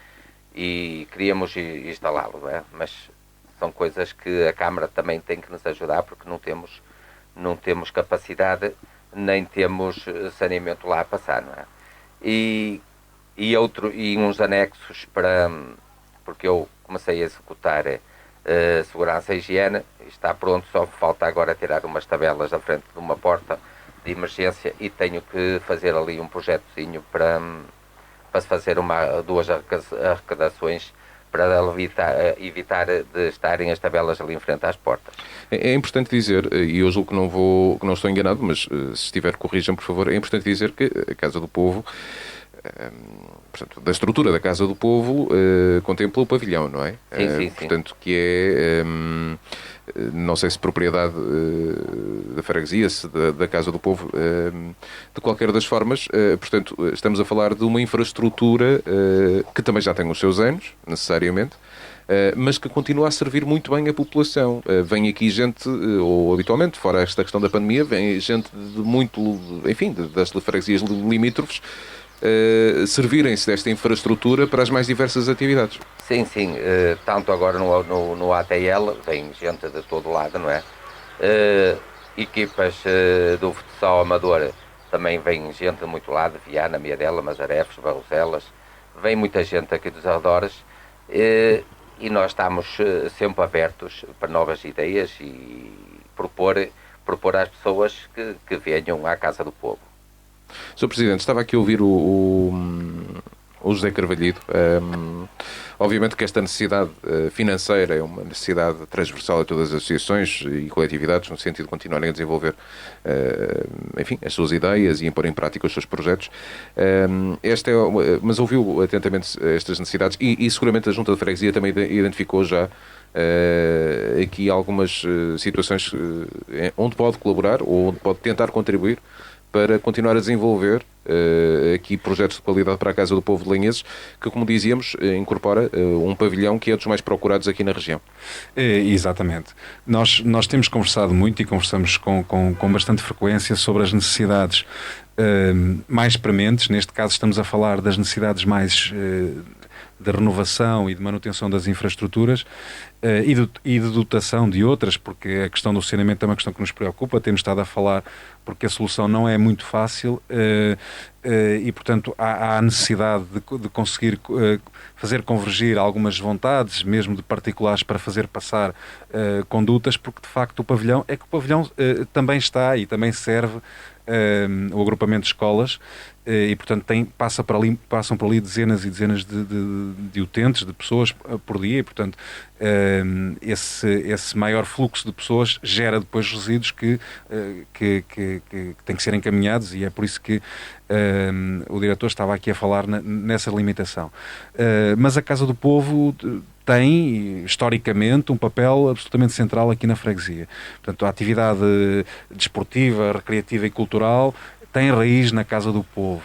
e queríamos instalá-lo, não é? Mas são coisas que a Câmara também tem que nos ajudar, porque não temos capacidade, nem temos saneamento lá a passar, não é? E uns anexos porque eu comecei a executar segurança e higiene, está pronto, só falta agora tirar umas tabelas da frente de uma porta de emergência e tenho que fazer ali um projetozinho para se fazer 2 arrecadações para evitar de estarem as tabelas ali em frente às portas. É importante dizer, e eu julgo que não estou enganado, mas se estiver, corrijam, por favor, é importante dizer que a Casa do Povo, portanto, da estrutura da Casa do Povo, contempla o pavilhão, não é? Sim. Portanto, que é, não sei se propriedade da freguesia, se da Casa do Povo, de qualquer das formas, portanto, estamos a falar de uma infraestrutura que também já tem os seus anos, necessariamente, mas que continua a servir muito bem a população. Vem aqui gente, ou habitualmente, fora esta questão da pandemia, vem gente das freguesias limítrofes, servirem-se desta infraestrutura para as mais diversas atividades. Sim, tanto agora no ATL, vem gente de todo lado, não é? Equipas do futsal amador, também vem gente de muito lado, Viana, Miadela, Mazarefes, Barroselas, vem muita gente aqui dos arredores, e nós estamos sempre abertos para novas ideias e propor propor às pessoas que venham à Casa do Povo. Sr. Presidente, estava aqui a ouvir o José Carvalhido. Obviamente que esta necessidade financeira é uma necessidade transversal a todas as associações e coletividades, no sentido de continuarem a desenvolver, enfim, as suas ideias e a pôr em prática os seus projetos. Mas ouviu atentamente estas necessidades e seguramente a Junta de Freguesia também identificou já aqui algumas situações onde pode colaborar ou onde pode tentar contribuir para continuar a desenvolver aqui projetos de qualidade para a Casa do Povo de Lanheses, que, como dizíamos, incorpora um pavilhão que é dos mais procurados aqui na região. Exatamente. Nós temos conversado muito e conversamos com bastante frequência sobre as necessidades mais prementes. Neste caso estamos a falar das necessidades mais de renovação e de manutenção das infraestruturas e de dotação de outras, porque a questão do saneamento é uma questão que nos preocupa, temos estado a falar porque a solução não é muito fácil e, portanto, há a necessidade de conseguir fazer convergir algumas vontades, mesmo de particulares, para fazer passar condutas, porque, de facto, o pavilhão também está e também serve o agrupamento de escolas e, portanto, passam por ali dezenas e dezenas de utentes, de pessoas por dia e, portanto, esse maior fluxo de pessoas gera depois resíduos que têm que ser encaminhados e é por isso que o diretor estava aqui a falar nessa limitação. Mas a Casa do Povo tem, historicamente, um papel absolutamente central aqui na freguesia. Portanto, a atividade desportiva, recreativa e cultural tem raiz na Casa do Povo.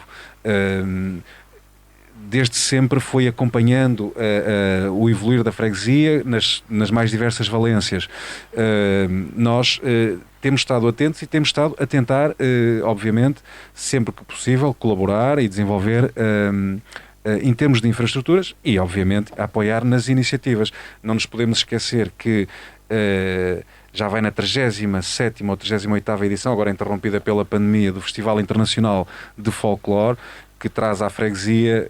Desde sempre foi acompanhando o evoluir da freguesia nas mais diversas valências. Nós temos estado atentos e temos estado a tentar, obviamente, sempre que possível, colaborar e desenvolver em termos de infraestruturas e, obviamente, a apoiar nas iniciativas. Não nos podemos esquecer que já vai na 37ª ou 38ª edição, agora interrompida pela pandemia, do Festival Internacional de Folclore, que traz à freguesia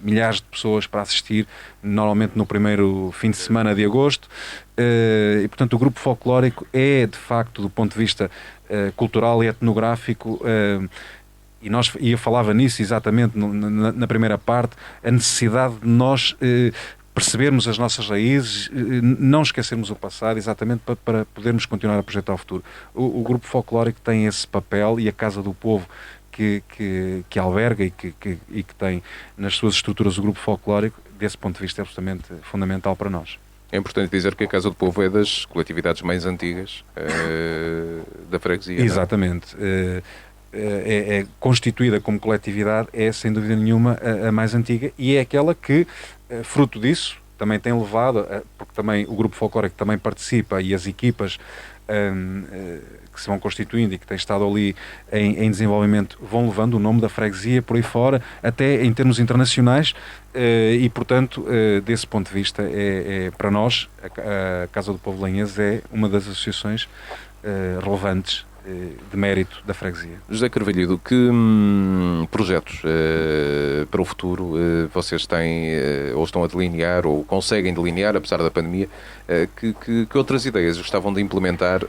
milhares de pessoas para assistir, normalmente no primeiro fim de semana de agosto. E, portanto, o grupo folclórico é, de facto, do ponto de vista cultural e etnográfico, e eu falava nisso exatamente na primeira parte, a necessidade de nós percebermos as nossas raízes, não esquecermos o passado, exatamente para podermos continuar a projetar o futuro. O grupo folclórico tem esse papel e a Casa do Povo que alberga e que tem nas suas estruturas o grupo folclórico, desse ponto de vista é absolutamente fundamental para nós. É importante dizer que a Casa do Povo é das coletividades mais antigas da freguesia. Exatamente. É constituída como coletividade, é sem dúvida nenhuma a mais antiga e é aquela que, fruto disso, também tem levado, porque também o grupo folclórico também participa e as equipas que se vão constituindo e que têm estado ali em desenvolvimento vão levando o nome da freguesia por aí fora, até em termos internacionais e, portanto, desse ponto de vista, para nós, a Casa do Povo de Lanheses é uma das associações relevantes de mérito da freguesia. José Carvalhido, que projetos para o futuro vocês têm ou estão a delinear ou conseguem delinear, apesar da pandemia, que outras ideias gostavam de implementar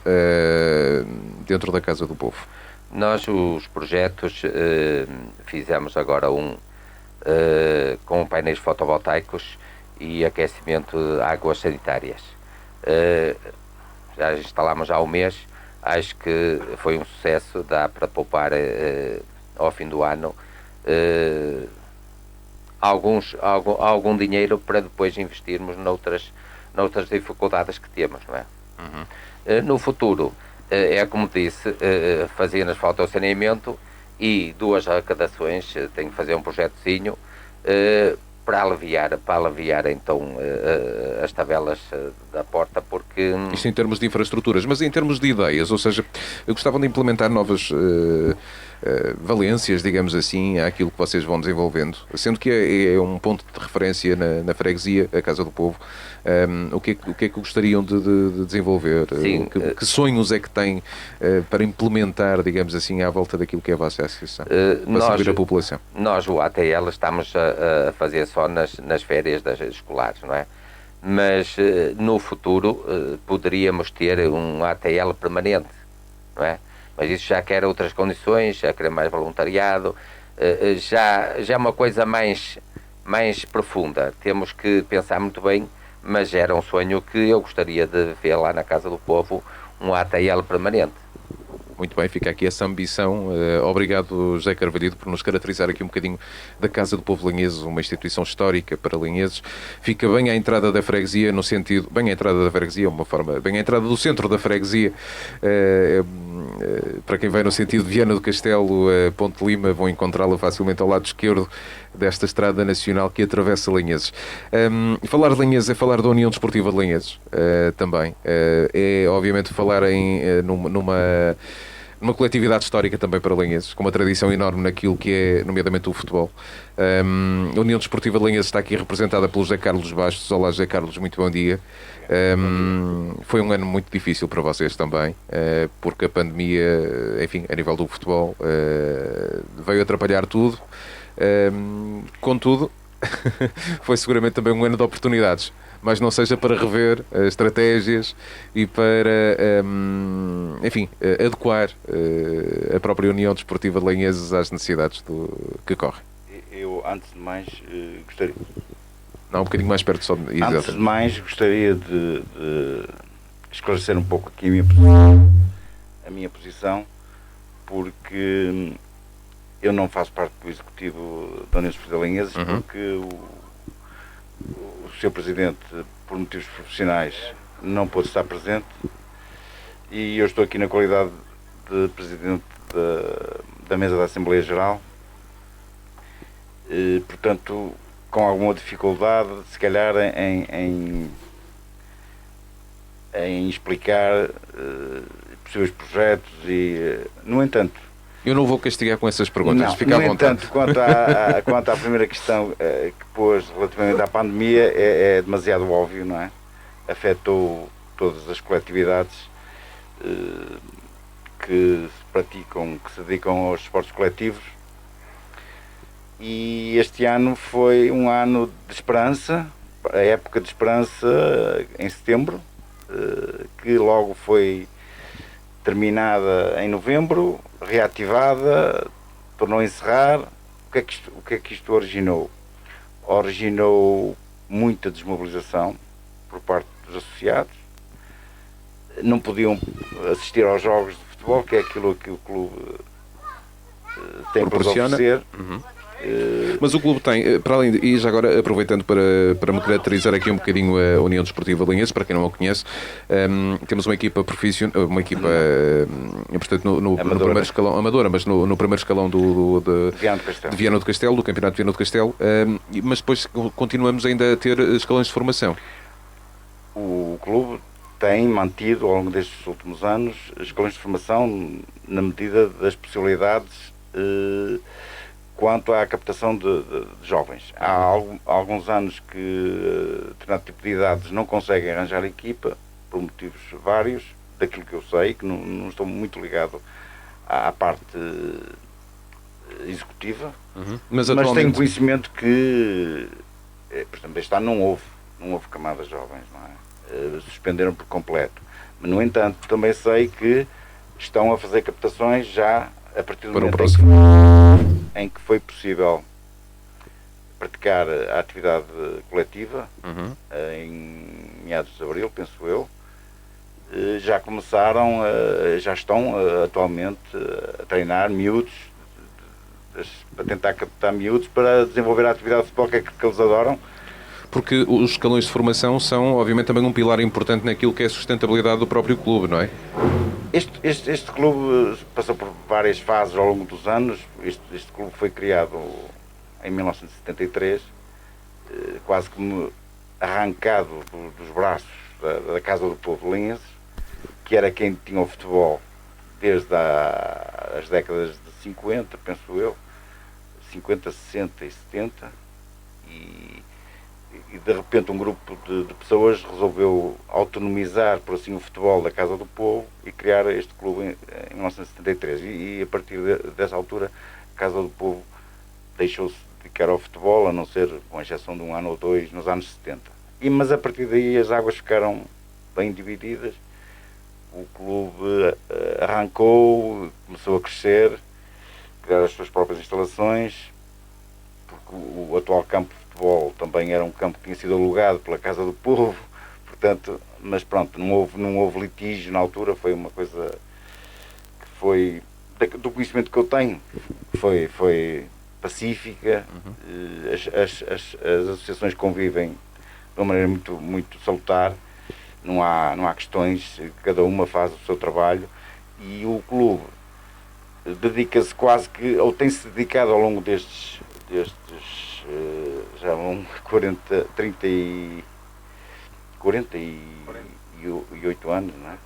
dentro da Casa do Povo? Nós, os projetos, fizemos agora com painéis fotovoltaicos e aquecimento de águas sanitárias. Já instalámos há um mês. Acho que foi um sucesso, dá para poupar ao fim do ano algum dinheiro para depois investirmos noutras dificuldades que temos, não é? Uhum. No futuro, é como disse, fazia-nos falta o saneamento e 2 arrecadações, tenho que fazer um projetozinho para aliviar então as tabelas da porta, porque... Isto em termos de infraestruturas, mas em termos de ideias, ou seja, gostavam de implementar novas valências, digamos assim, àquilo que vocês vão desenvolvendo, sendo que é um ponto de referência na freguesia, a Casa do Povo. O que é que gostariam de desenvolver? Sim, que sonhos é que têm para implementar, digamos assim, à volta daquilo que é a vossa associação, para servir a população? Nós, o ATL, estamos a fazer só nas férias das escolares, não é? Mas no futuro poderíamos ter um ATL permanente, não é? Mas isso já quer outras condições, já quer mais voluntariado, já é uma coisa mais profunda. Temos que pensar muito bem, mas era um sonho que eu gostaria de ver lá na Casa do Povo, um ATL permanente. Muito bem, fica aqui essa ambição. Obrigado, José Carvalhido, por nos caracterizar aqui um bocadinho da Casa do Povo Lanheses, uma instituição histórica para Lanheses. Fica bem à entrada da freguesia, no sentido... Bem à entrada da freguesia, uma forma... Bem à entrada do centro da freguesia. Para quem vai no sentido de Viana do Castelo, Ponte de Lima, vão encontrá-la facilmente ao lado esquerdo desta estrada nacional que atravessa Lanheses. Falar de Lanheses é falar da União Desportiva de Lanheses também. É, obviamente, falar numa coletividade histórica também para Lanheses, com uma tradição enorme naquilo que é, nomeadamente, o futebol. A União Desportiva de Lanheses está aqui representada pelo José Carlos Bastos. Olá, José Carlos, muito bom dia. Foi um ano muito difícil para vocês também, porque a pandemia, enfim, a nível do futebol, veio atrapalhar tudo. Contudo, foi seguramente também um ano de oportunidades, mas não seja para rever estratégias e para, enfim, adequar a própria União Desportiva de Lanheses às necessidades que correm. Eu, antes de mais, gostaria... Não, um bocadinho mais perto só. Antes de mais, gostaria de esclarecer um pouco aqui a minha posição, porque eu não faço parte do Executivo da União Desportiva de Lanheses, porque o Sr. Presidente, por motivos profissionais, não pôde estar presente, e eu estou aqui na qualidade de Presidente da Mesa da Assembleia Geral, portanto, com alguma dificuldade, se calhar, em explicar possíveis projetos no entanto... Eu não vou castigar com essas perguntas, não, fica à vontade. No entanto, quanto à primeira questão que pôs relativamente à pandemia, é demasiado óbvio, não é? Afetou todas as coletividades que se dedicam aos esportes coletivos, e este ano foi um ano de esperança, a época de esperança em setembro, que logo foi terminada em novembro, reativada, tornou a encerrar. O que é que isto originou? Originou muita desmobilização por parte dos associados. Não podiam assistir aos jogos de futebol, que é aquilo que o clube tem para oferecer. Mas o clube tem, para além e já agora aproveitando para me caracterizar aqui um bocadinho a União Desportiva de Lanheses, para quem não a conhece, temos uma equipa profissional, uma equipa portanto, no primeiro escalão, amadora, mas no primeiro escalão de Viana do Castelo, do Campeonato de Viana do Castelo, mas depois continuamos ainda a ter escalões de formação. O clube tem mantido ao longo destes últimos anos escalões de formação na medida das possibilidades quanto à captação de jovens. Há alguns anos que determinado tipo de idades não conseguem arranjar equipa, por motivos vários, daquilo que eu sei, que não estou muito ligado à parte executiva, mas tenho conhecimento que, por exemplo, este ano não houve camadas jovens, não é? Suspenderam por completo. Mas, no entanto, também sei que estão a fazer captações já a partir do momento em que foi possível praticar a atividade coletiva, em meados de abril, penso eu, já começaram, já estão atualmente a treinar miúdos, para tentar captar miúdos para desenvolver a atividade de futebol, que é aquilo que eles adoram. Porque os escalões de formação são, obviamente, também um pilar importante naquilo que é a sustentabilidade do próprio clube, não é? Este clube passou por várias fases ao longo dos anos. Este clube foi criado em 1973, quase como arrancado dos braços da Casa do Povo de Lanheses, que era quem tinha o futebol desde as décadas de 50, penso eu, 50, 60 e 70, e de repente um grupo de pessoas resolveu autonomizar, por assim, o futebol da Casa do Povo e criar este clube em 1973. E a partir dessa altura, a Casa do Povo deixou-se dedicar ao futebol, a não ser, com exceção de um ano ou dois, nos anos 70. Mas a partir daí as águas ficaram bem divididas. o clube arrancou, começou a crescer, criar as suas próprias instalações, porque o atual campo de futebol também era um campo que tinha sido alugado pela Casa do Povo, portanto, mas pronto, não houve litígio na altura, foi uma coisa que foi, do conhecimento que eu tenho, foi pacífica. As associações convivem de uma maneira muito salutar, não há questões, cada uma faz o seu trabalho, e o clube dedica-se quase que, ou tem-se dedicado ao longo destes já vão 48 anos, não é?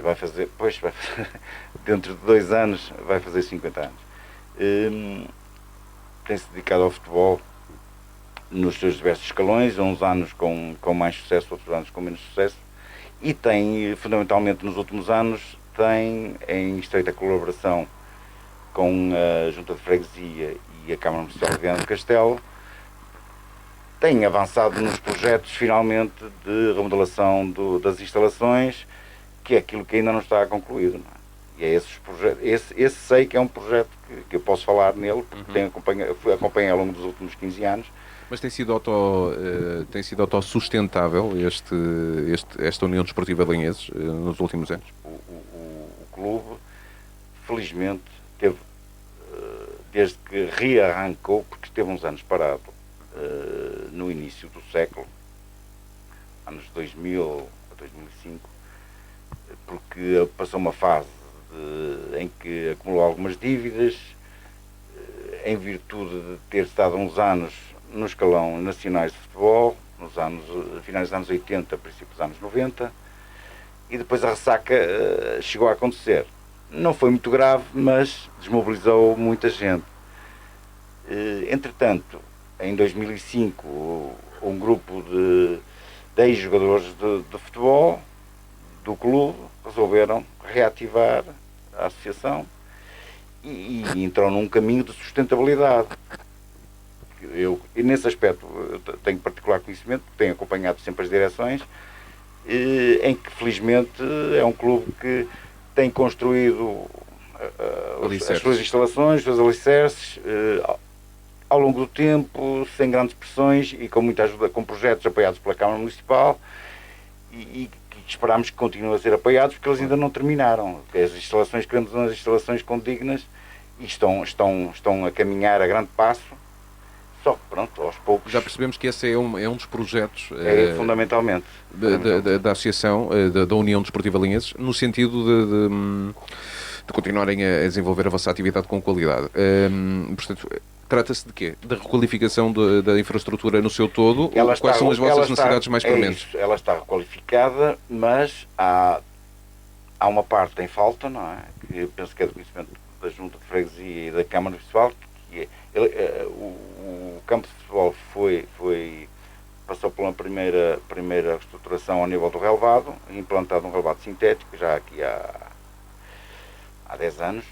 Vai fazer, dentro de 2 anos vai fazer 50 anos. Tem-se dedicado ao futebol nos seus diversos escalões, uns anos com mais sucesso, outros anos com menos sucesso, e tem, fundamentalmente nos últimos anos, tem em estreita colaboração com a Junta de Freguesia e a Câmara Municipal de Viana do Castelo, tem avançado nos projetos, finalmente, de remodelação das instalações, que é aquilo que ainda não está concluído, não é? E é esses projetos, esse sei que é um projeto que eu posso falar nele, porque acompanhei ao longo dos últimos 15 anos. Mas tem sido autossustentável esta União Desportiva de Lanheses nos últimos anos? O clube, felizmente, teve, desde que rearrancou, porque esteve uns anos parado, no início do século, anos 2000 a 2005, porque passou uma fase em que acumulou algumas dívidas, em virtude de ter estado uns anos no escalão nacionais de futebol, finais dos anos 80, princípios dos anos 90, e depois a ressaca chegou a acontecer. Não foi muito grave, mas desmobilizou muita gente. Entretanto, em 2005, um grupo de 10 jogadores de futebol do clube resolveram reativar a associação e entrou num caminho de sustentabilidade. E nesse aspecto eu tenho particular conhecimento, tenho acompanhado sempre as direções, em que felizmente é um clube que tem construído as suas instalações, os seus alicerces, ao longo do tempo, sem grandes pressões e com muita ajuda, com projetos apoiados pela Câmara Municipal, e esperamos que continuem a ser apoiados, porque eles ainda não terminaram. As instalações, queremos umas instalações condignas, e estão a caminhar a grande passo, só que pronto, aos poucos. Já percebemos que esse é um dos projetos fundamentalmente da Associação, da União Desportiva Lanheses, no sentido de continuarem a desenvolver a vossa atividade com qualidade. Portanto, trata-se de quê? Da requalificação da infraestrutura no seu todo? Quais são as vossas necessidades mais prementes? Ela está requalificada, mas há uma parte em falta, não é? Que eu penso que é do conhecimento da Junta de Freguesia e da Câmara Municipal, que é o campo de futebol passou por uma primeira reestruturação ao nível do relevado, implantado um relevado sintético, já aqui há 10 anos,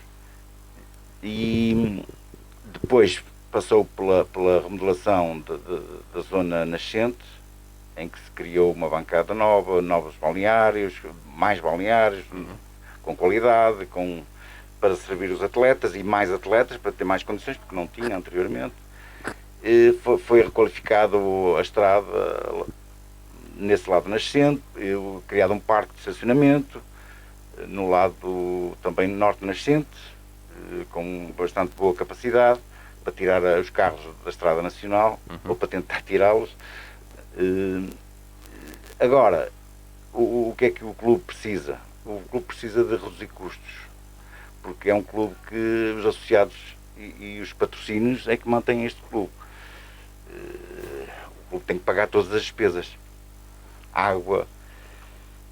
e depois passou pela remodelação da zona nascente, em que se criou uma bancada nova, novos balneários, mais balneários, com qualidade, para servir os atletas e mais atletas, para ter mais condições, porque não tinha anteriormente. Foi requalificado a estrada nesse lado nascente, criado um parque de estacionamento, no lado também norte nascente, com bastante boa capacidade, para tirar os carros da estrada nacional, ou para tentar tirá-los. Agora, o que é que o clube precisa? O clube precisa de reduzir custos, porque é um clube que os associados e os patrocínios é que mantêm este clube. O clube tem que pagar todas as despesas: água,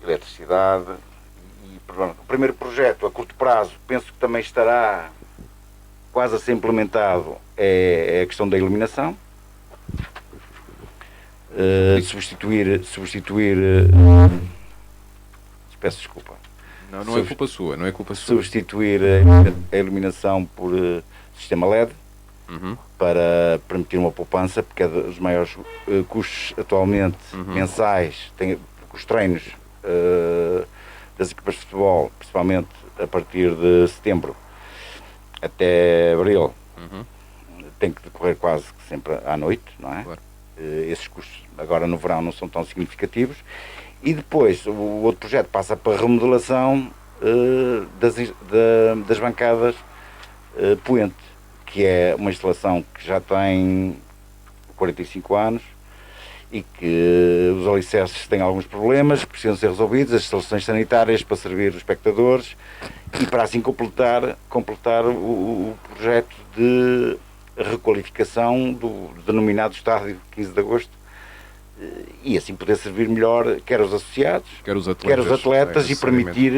eletricidade. O primeiro projeto a curto prazo, penso que também estará quase a ser implementado, é a questão da iluminação. Substituir peço desculpa. Não é culpa sua, não é culpa sua. Substituir a iluminação por sistema LED, para permitir uma poupança, porque é dos maiores custos atualmente mensais, porque os treinos das equipas de futebol, principalmente a partir de setembro até abril, tem que decorrer quase que sempre à noite, não é? Claro. Esses custos agora no verão não são tão significativos. E depois o outro projeto passa para a remodelação das bancadas poente, que é uma instalação que já tem 45 anos e que os alicerces têm alguns problemas que precisam ser resolvidos, as instalações sanitárias para servir os espectadores e para assim completar o projeto de requalificação do denominado estádio 15 de Agosto e assim poder servir melhor quer os associados, quer os atletas e permitir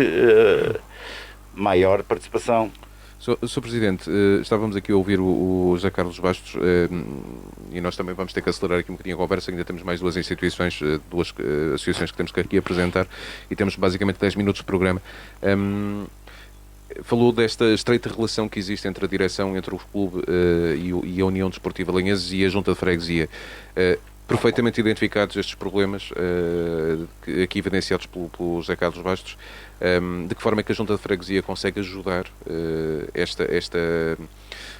maior participação. Sr. Presidente, estávamos aqui a ouvir o José Carlos Bastos e nós também vamos ter que acelerar aqui um bocadinho a conversa, ainda temos mais duas instituições, duas associações que temos que aqui apresentar e temos basicamente 10 minutos de programa. Falou desta estreita relação que existe entre a direção, entre o clube e a União Desportiva Lanheses e a Junta de Freguesia. Perfeitamente identificados estes problemas, aqui evidenciados pelo José Carlos Bastos, de que forma é que a Junta de Freguesia consegue ajudar esta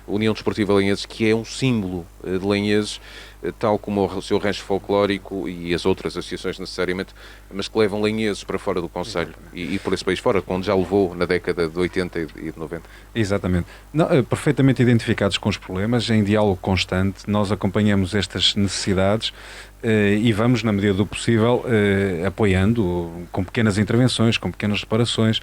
União Desportiva Lanheses, que é um símbolo de Lanheses, tal como o seu rancho folclórico e as outras associações necessariamente, mas que levam Lanheses para fora do concelho e por esse país fora, onde já levou na década de 80 e de 90. Exatamente. Perfeitamente identificados com os problemas, em diálogo constante, nós acompanhamos estas necessidades e vamos, na medida do possível, apoiando com pequenas intervenções, com pequenas reparações.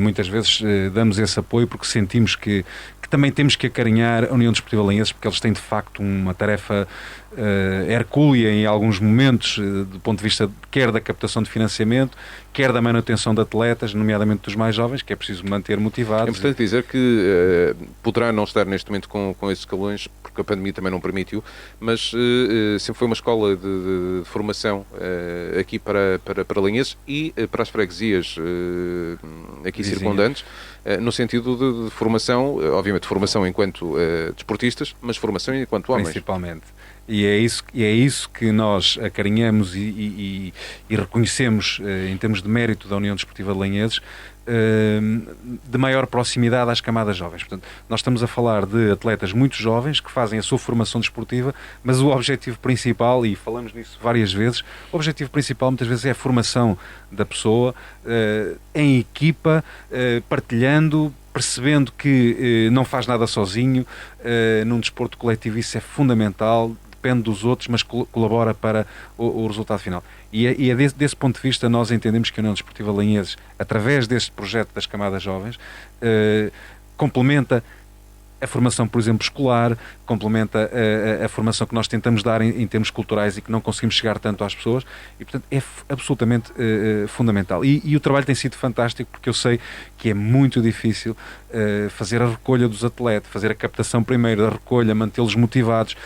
Muitas vezes damos esse apoio porque sentimos que também temos que acarinhar a União Desportiva Lanheses, porque eles têm de facto uma tarefa hercúlea em alguns momentos, do ponto de vista quer da captação de financiamento, quer da manutenção de atletas, nomeadamente dos mais jovens, que é preciso manter motivados. É importante dizer que poderá não estar neste momento com esses escalões, porque a pandemia também não permitiu, mas sempre foi uma escola de formação aqui para Lanheses e para as freguesias aqui circundantes, no sentido de formação, obviamente formação enquanto desportistas, mas formação enquanto homens. Principalmente. E é isso que nós acarinhamos e reconhecemos em termos de mérito da União Desportiva de Lanheses, de maior proximidade às camadas jovens. Portanto, nós estamos a falar de atletas muito jovens que fazem a sua formação desportiva, mas o objetivo principal, e falamos nisso várias vezes, o objetivo principal muitas vezes é a formação da pessoa em equipa, partilhando, percebendo que não faz nada sozinho, num desporto coletivo isso é fundamental, depende dos outros, mas colabora para o resultado final. E é desse ponto de vista nós entendemos que a União Desportiva Lanheses, através deste projeto das camadas jovens, complementa a formação, por exemplo, escolar, complementa a formação que nós tentamos dar em termos culturais e que não conseguimos chegar tanto às pessoas e, portanto, é absolutamente fundamental. E o trabalho tem sido fantástico porque eu sei que é muito difícil fazer a recolha dos atletas, fazer a captação primeiro, a recolha, mantê-los motivados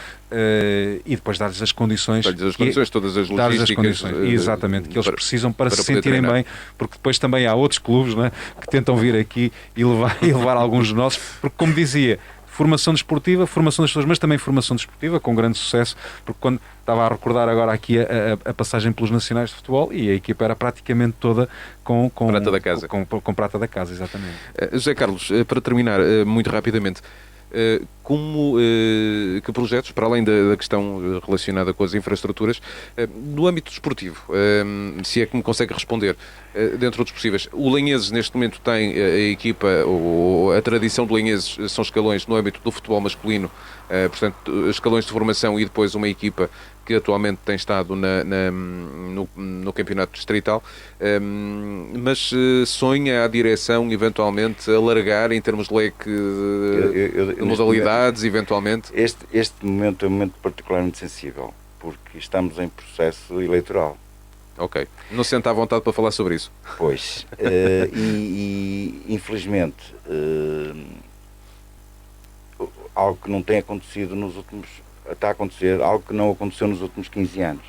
e depois dar-lhes as condições. Dar-lhes as condições, todas as logísticas. Exatamente, que eles precisam para se sentirem bem, porque depois também há outros clubes, não é, que tentam vir aqui e levar alguns dos nossos, porque como dizia, formação desportiva, formação das pessoas, mas também formação desportiva, com grande sucesso, porque quando estava a recordar agora aqui a passagem pelos nacionais de futebol e a equipa era praticamente toda com prata da casa. Com prata da casa, exatamente. José Carlos, para terminar, muito rapidamente, que projetos, para além da questão relacionada com as infraestruturas, no âmbito desportivo, se é que me consegue responder, dentro dos possíveis, o Lanheses neste momento tem a equipa, ou a tradição de Lanheses são escalões no âmbito do futebol masculino, portanto, escalões de formação e depois uma equipa que atualmente tem estado no campeonato distrital, mas sonha a direção eventualmente alargar em termos de leque de modalidades, eventualmente? Este momento é um momento particularmente sensível, porque estamos em processo eleitoral. Ok. Não se sente à vontade para falar sobre isso? Pois. E infelizmente, algo que não tem acontecido está a acontecer algo que não aconteceu nos últimos 15 anos.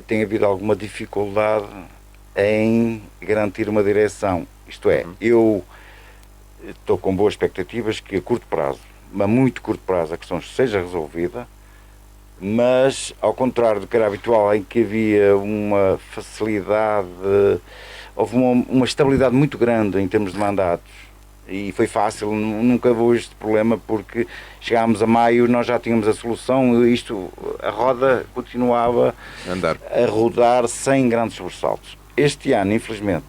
Tem havido alguma dificuldade em garantir uma direção. Isto é, eu estou com boas expectativas que a curto prazo, a muito curto prazo, a questão seja resolvida, mas ao contrário do que era habitual, em que havia uma facilidade houve uma estabilidade muito grande em termos de mandatos. E foi fácil, nunca houve este problema, porque chegámos a maio, nós já tínhamos a solução, a roda continuava a rodar sem grandes sobressaltos. Este ano, infelizmente,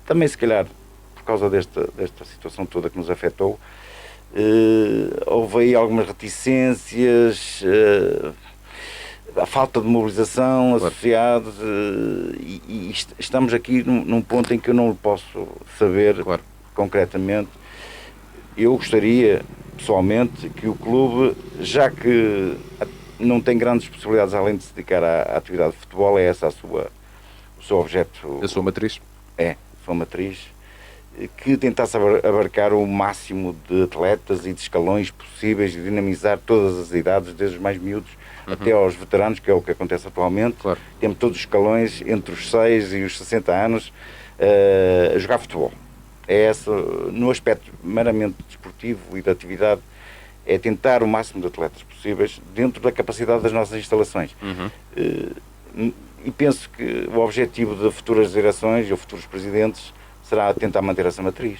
também se calhar por causa desta situação toda que nos afetou, houve aí algumas reticências, a falta de mobilização associados, e estamos aqui num ponto em que eu não lhe posso saber concretamente. Eu gostaria, pessoalmente, que o clube, já que não tem grandes possibilidades além de se dedicar à atividade de futebol, é essa o seu objeto. A sua matriz? É, a sua matriz, que tentasse abarcar o máximo de atletas e de escalões possíveis, e dinamizar todas as idades, desde os mais miúdos até aos veteranos, que é o que acontece atualmente. Temos todos os escalões entre os 6 e os 60 anos a jogar futebol. É essa, no aspecto meramente desportivo e de atividade, é tentar o máximo de atletas possíveis dentro da capacidade das nossas instalações. E penso que o objetivo de futuras gerações ou futuros presidentes será tentar manter essa matriz.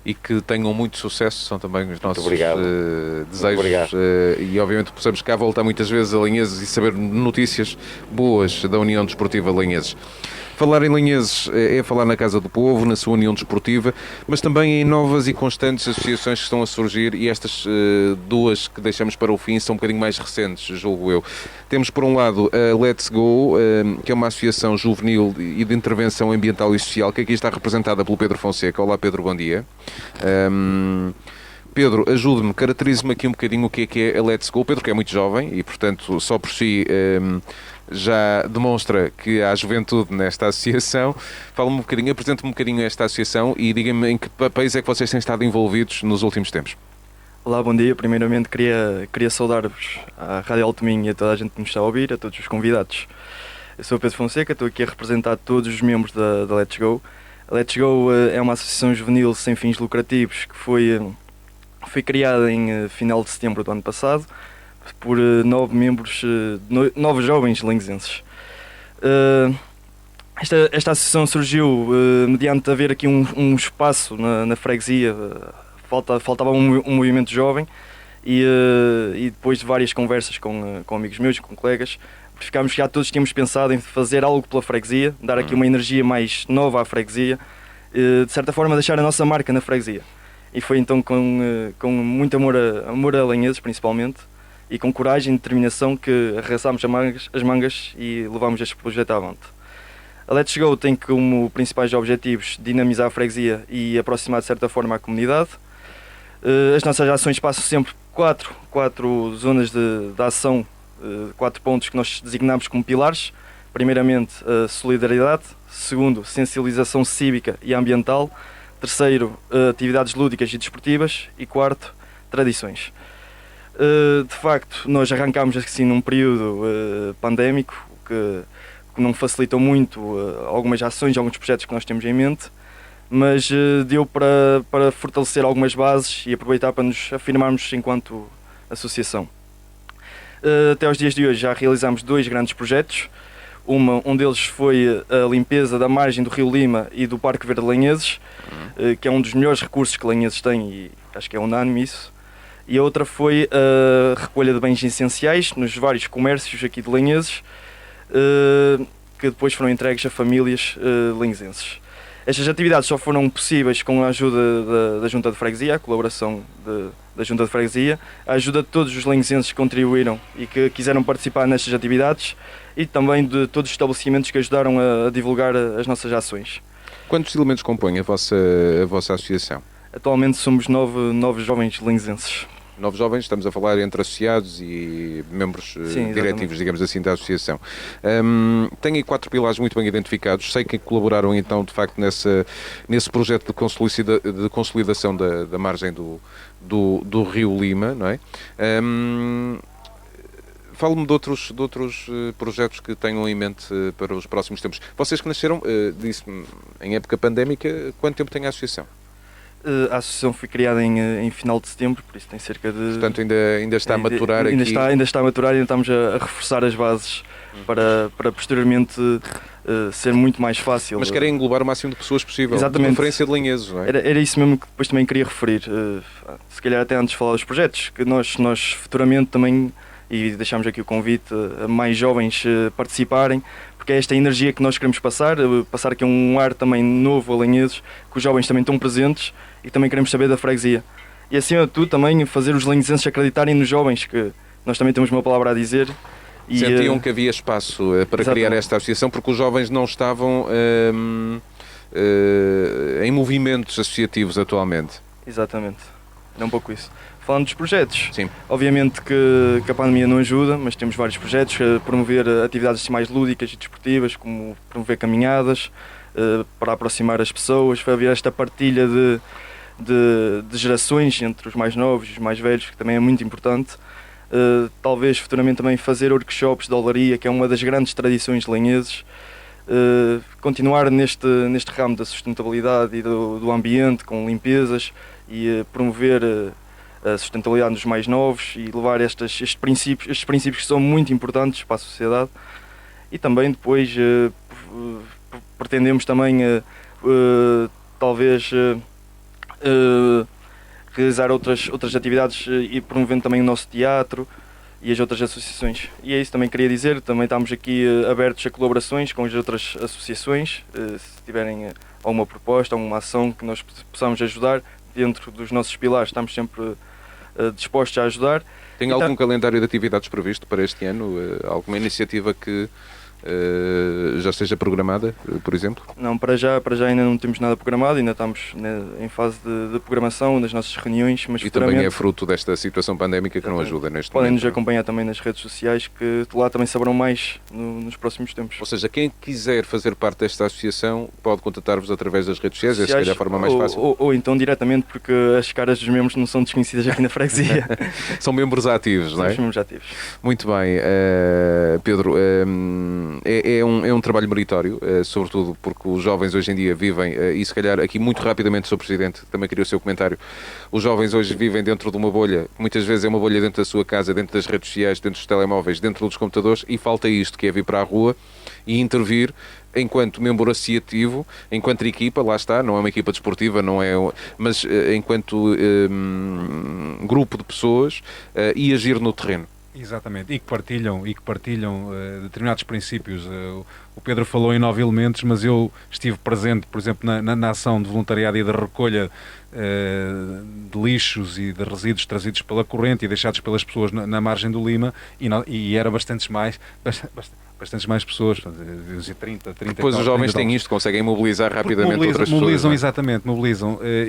E que tenham muito sucesso, são também os nossos desejos. E obviamente possamos cá voltar muitas vezes a Lanheses e saber notícias boas da União Desportiva Lanheses. Falar em Lanheses é falar na Casa do Povo, na sua União Desportiva, mas também em novas e constantes associações que estão a surgir, e estas duas que deixamos para o fim são um bocadinho mais recentes, julgo eu. Temos, por um lado, a Let's Go, que é uma associação juvenil e de intervenção ambiental e social, que aqui está representada pelo Pedro Fonseca. Olá, Pedro, bom dia. Pedro, ajude-me, caracterize-me aqui um bocadinho o que é a Let's Go. Pedro, que é muito jovem e, portanto, só por si já demonstra que há juventude nesta associação. Fala-me um bocadinho, apresente-me um bocadinho esta associação e diga-me em que papéis é que vocês têm estado envolvidos nos últimos tempos. Olá, bom dia. Primeiramente queria saudar-vos à Rádio Alto Minho e a toda a gente que nos está a ouvir, a todos os convidados. Eu sou o Pedro Fonseca, estou aqui a representar todos os membros da Let's Go. A Let's Go é uma associação juvenil sem fins lucrativos que foi criada em final de setembro do ano passado por 9 membros, 9 jovens linguesenses. Esta associação surgiu mediante haver aqui um espaço na freguesia. Faltava um movimento jovem e depois de várias conversas com amigos meus, com colegas, verificámos que já todos tínhamos pensado em fazer algo pela freguesia, dar aqui uma energia mais nova à freguesia, de certa forma deixar a nossa marca na freguesia. E foi então com muito amor a Lanheses, principalmente, e com coragem e determinação que arregaçámos as mangas e levámos este projeto avante. A Let's Go tem como principais objetivos dinamizar a freguesia e aproximar de certa forma a comunidade. As nossas ações passam sempre quatro zonas de ação, 4 pontos que nós designamos como pilares. Primeiramente, a solidariedade. Segundo, sensibilização cívica e ambiental. Terceiro, atividades lúdicas e desportivas. E quarto, tradições. De facto, nós arrancámos assim num período pandémico que não facilitou muito algumas ações, alguns projetos que nós temos em mente, mas deu para fortalecer algumas bases e aproveitar para nos afirmarmos enquanto associação. Até aos dias de hoje já realizámos 2 grandes projetos. Um deles foi a limpeza da margem do Rio Lima e do Parque Verde de Lanheses, que é um dos melhores recursos que Lanheses tem e acho que é unânime isso. E a outra foi a recolha de bens essenciais nos vários comércios aqui de Lanheses, que depois foram entregues a famílias lanhesenses. Estas atividades só foram possíveis com a ajuda da Junta de Freguesia, a colaboração da Junta de Freguesia, a ajuda de todos os lanhesenses que contribuíram e que quiseram participar nestas atividades e também de todos os estabelecimentos que ajudaram a divulgar as nossas ações. Quantos elementos compõem a vossa associação? Atualmente somos 9 jovens lanhesenses. 9 jovens, estamos a falar entre associados e membros diretivos, digamos assim, da associação. Tem aí 4 pilares muito bem identificados. Sei que colaboraram então, de facto, nesse projeto de consolidação da margem do Rio Lima, não é? Fale-me de outros projetos que tenham em mente para os próximos tempos. Vocês que nasceram, disse-me, em época pandémica, quanto tempo tem a associação? A associação foi criada em final de setembro, por isso tem cerca de... Portanto, ainda está a maturar aqui. Ainda está a maturar e ainda estamos a reforçar as bases para posteriormente ser muito mais fácil. Mas querem englobar o máximo de pessoas possível. Exatamente. De preferência de Lanheses, não é? Era isso mesmo que depois também queria referir. Se calhar até antes de falar dos projetos, que nós futuramente também, e deixamos aqui o convite a mais jovens participarem, porque é esta energia que nós queremos passar aqui um ar também novo a Lanheses, que os jovens também estão presentes e também queremos saber da freguesia. E acima de tudo também fazer os lanhesenses acreditarem nos jovens, que nós também temos uma palavra a dizer. E, sentiam que havia espaço para exatamente. criar esta associação, porque os jovens não estavam em movimentos associativos atualmente. Exatamente, é um pouco isso. Falando dos projetos, Sim. obviamente que a pandemia não ajuda, mas temos vários projetos, promover atividades mais lúdicas e desportivas, como promover caminhadas, para aproximar as pessoas, para haver esta partilha de gerações entre os mais novos e os mais velhos, que também é muito importante. Talvez futuramente também fazer workshops de olaria, que é uma das grandes tradições de Lanheses. Continuar neste ramo da sustentabilidade e do ambiente, com limpezas, e promover a sustentabilidade dos mais novos e levar estes princípios que são muito importantes para a sociedade. E também depois pretendemos também talvez realizar outras atividades e promovendo também o nosso teatro e as outras associações. E é isso, também queria dizer, também estamos aqui abertos a colaborações com as outras associações, se tiverem alguma proposta, alguma ação que nós possamos ajudar dentro dos nossos pilares, estamos sempre dispostos a ajudar. Tem algum calendário de atividades previsto para este ano? Alguma iniciativa que já esteja programada, por exemplo? Não, para já ainda não temos nada programado, ainda estamos em fase de programação das nossas reuniões, mas e também é fruto desta situação pandémica que não ajuda neste Podem momento. nos acompanhar também nas redes sociais, que lá também saberão mais nos próximos tempos. Ou seja, quem quiser fazer parte desta associação pode contatar-vos através das redes sociais, é se calhar a forma mais fácil. Ou então diretamente, porque as caras dos membros não são desconhecidas aqui na freguesia. São membros ativos, não é? São membros ativos. Muito bem, Pedro, é um trabalho meritório, sobretudo porque os jovens hoje em dia vivem, e se calhar aqui muito rapidamente, Sr. Presidente, também queria o seu comentário, os jovens hoje vivem dentro de uma bolha, muitas vezes é uma bolha dentro da sua casa, dentro das redes sociais, dentro dos telemóveis, dentro dos computadores, e falta isto, que é vir para a rua e intervir enquanto membro associativo, enquanto equipa, lá está, não é uma equipa desportiva, não é, mas enquanto grupo de pessoas e agir no terreno. Exatamente, e que partilham determinados princípios. O Pedro falou em 9 elementos, mas eu estive presente, por exemplo, na ação de voluntariado e da recolha de lixos e de resíduos trazidos pela corrente e deixados pelas pessoas na margem do Lima, e eram bastantes mais pessoas, 30. Depois os jovens têm isto, conseguem mobilizar rapidamente outras pessoas. Mobilizam, exatamente,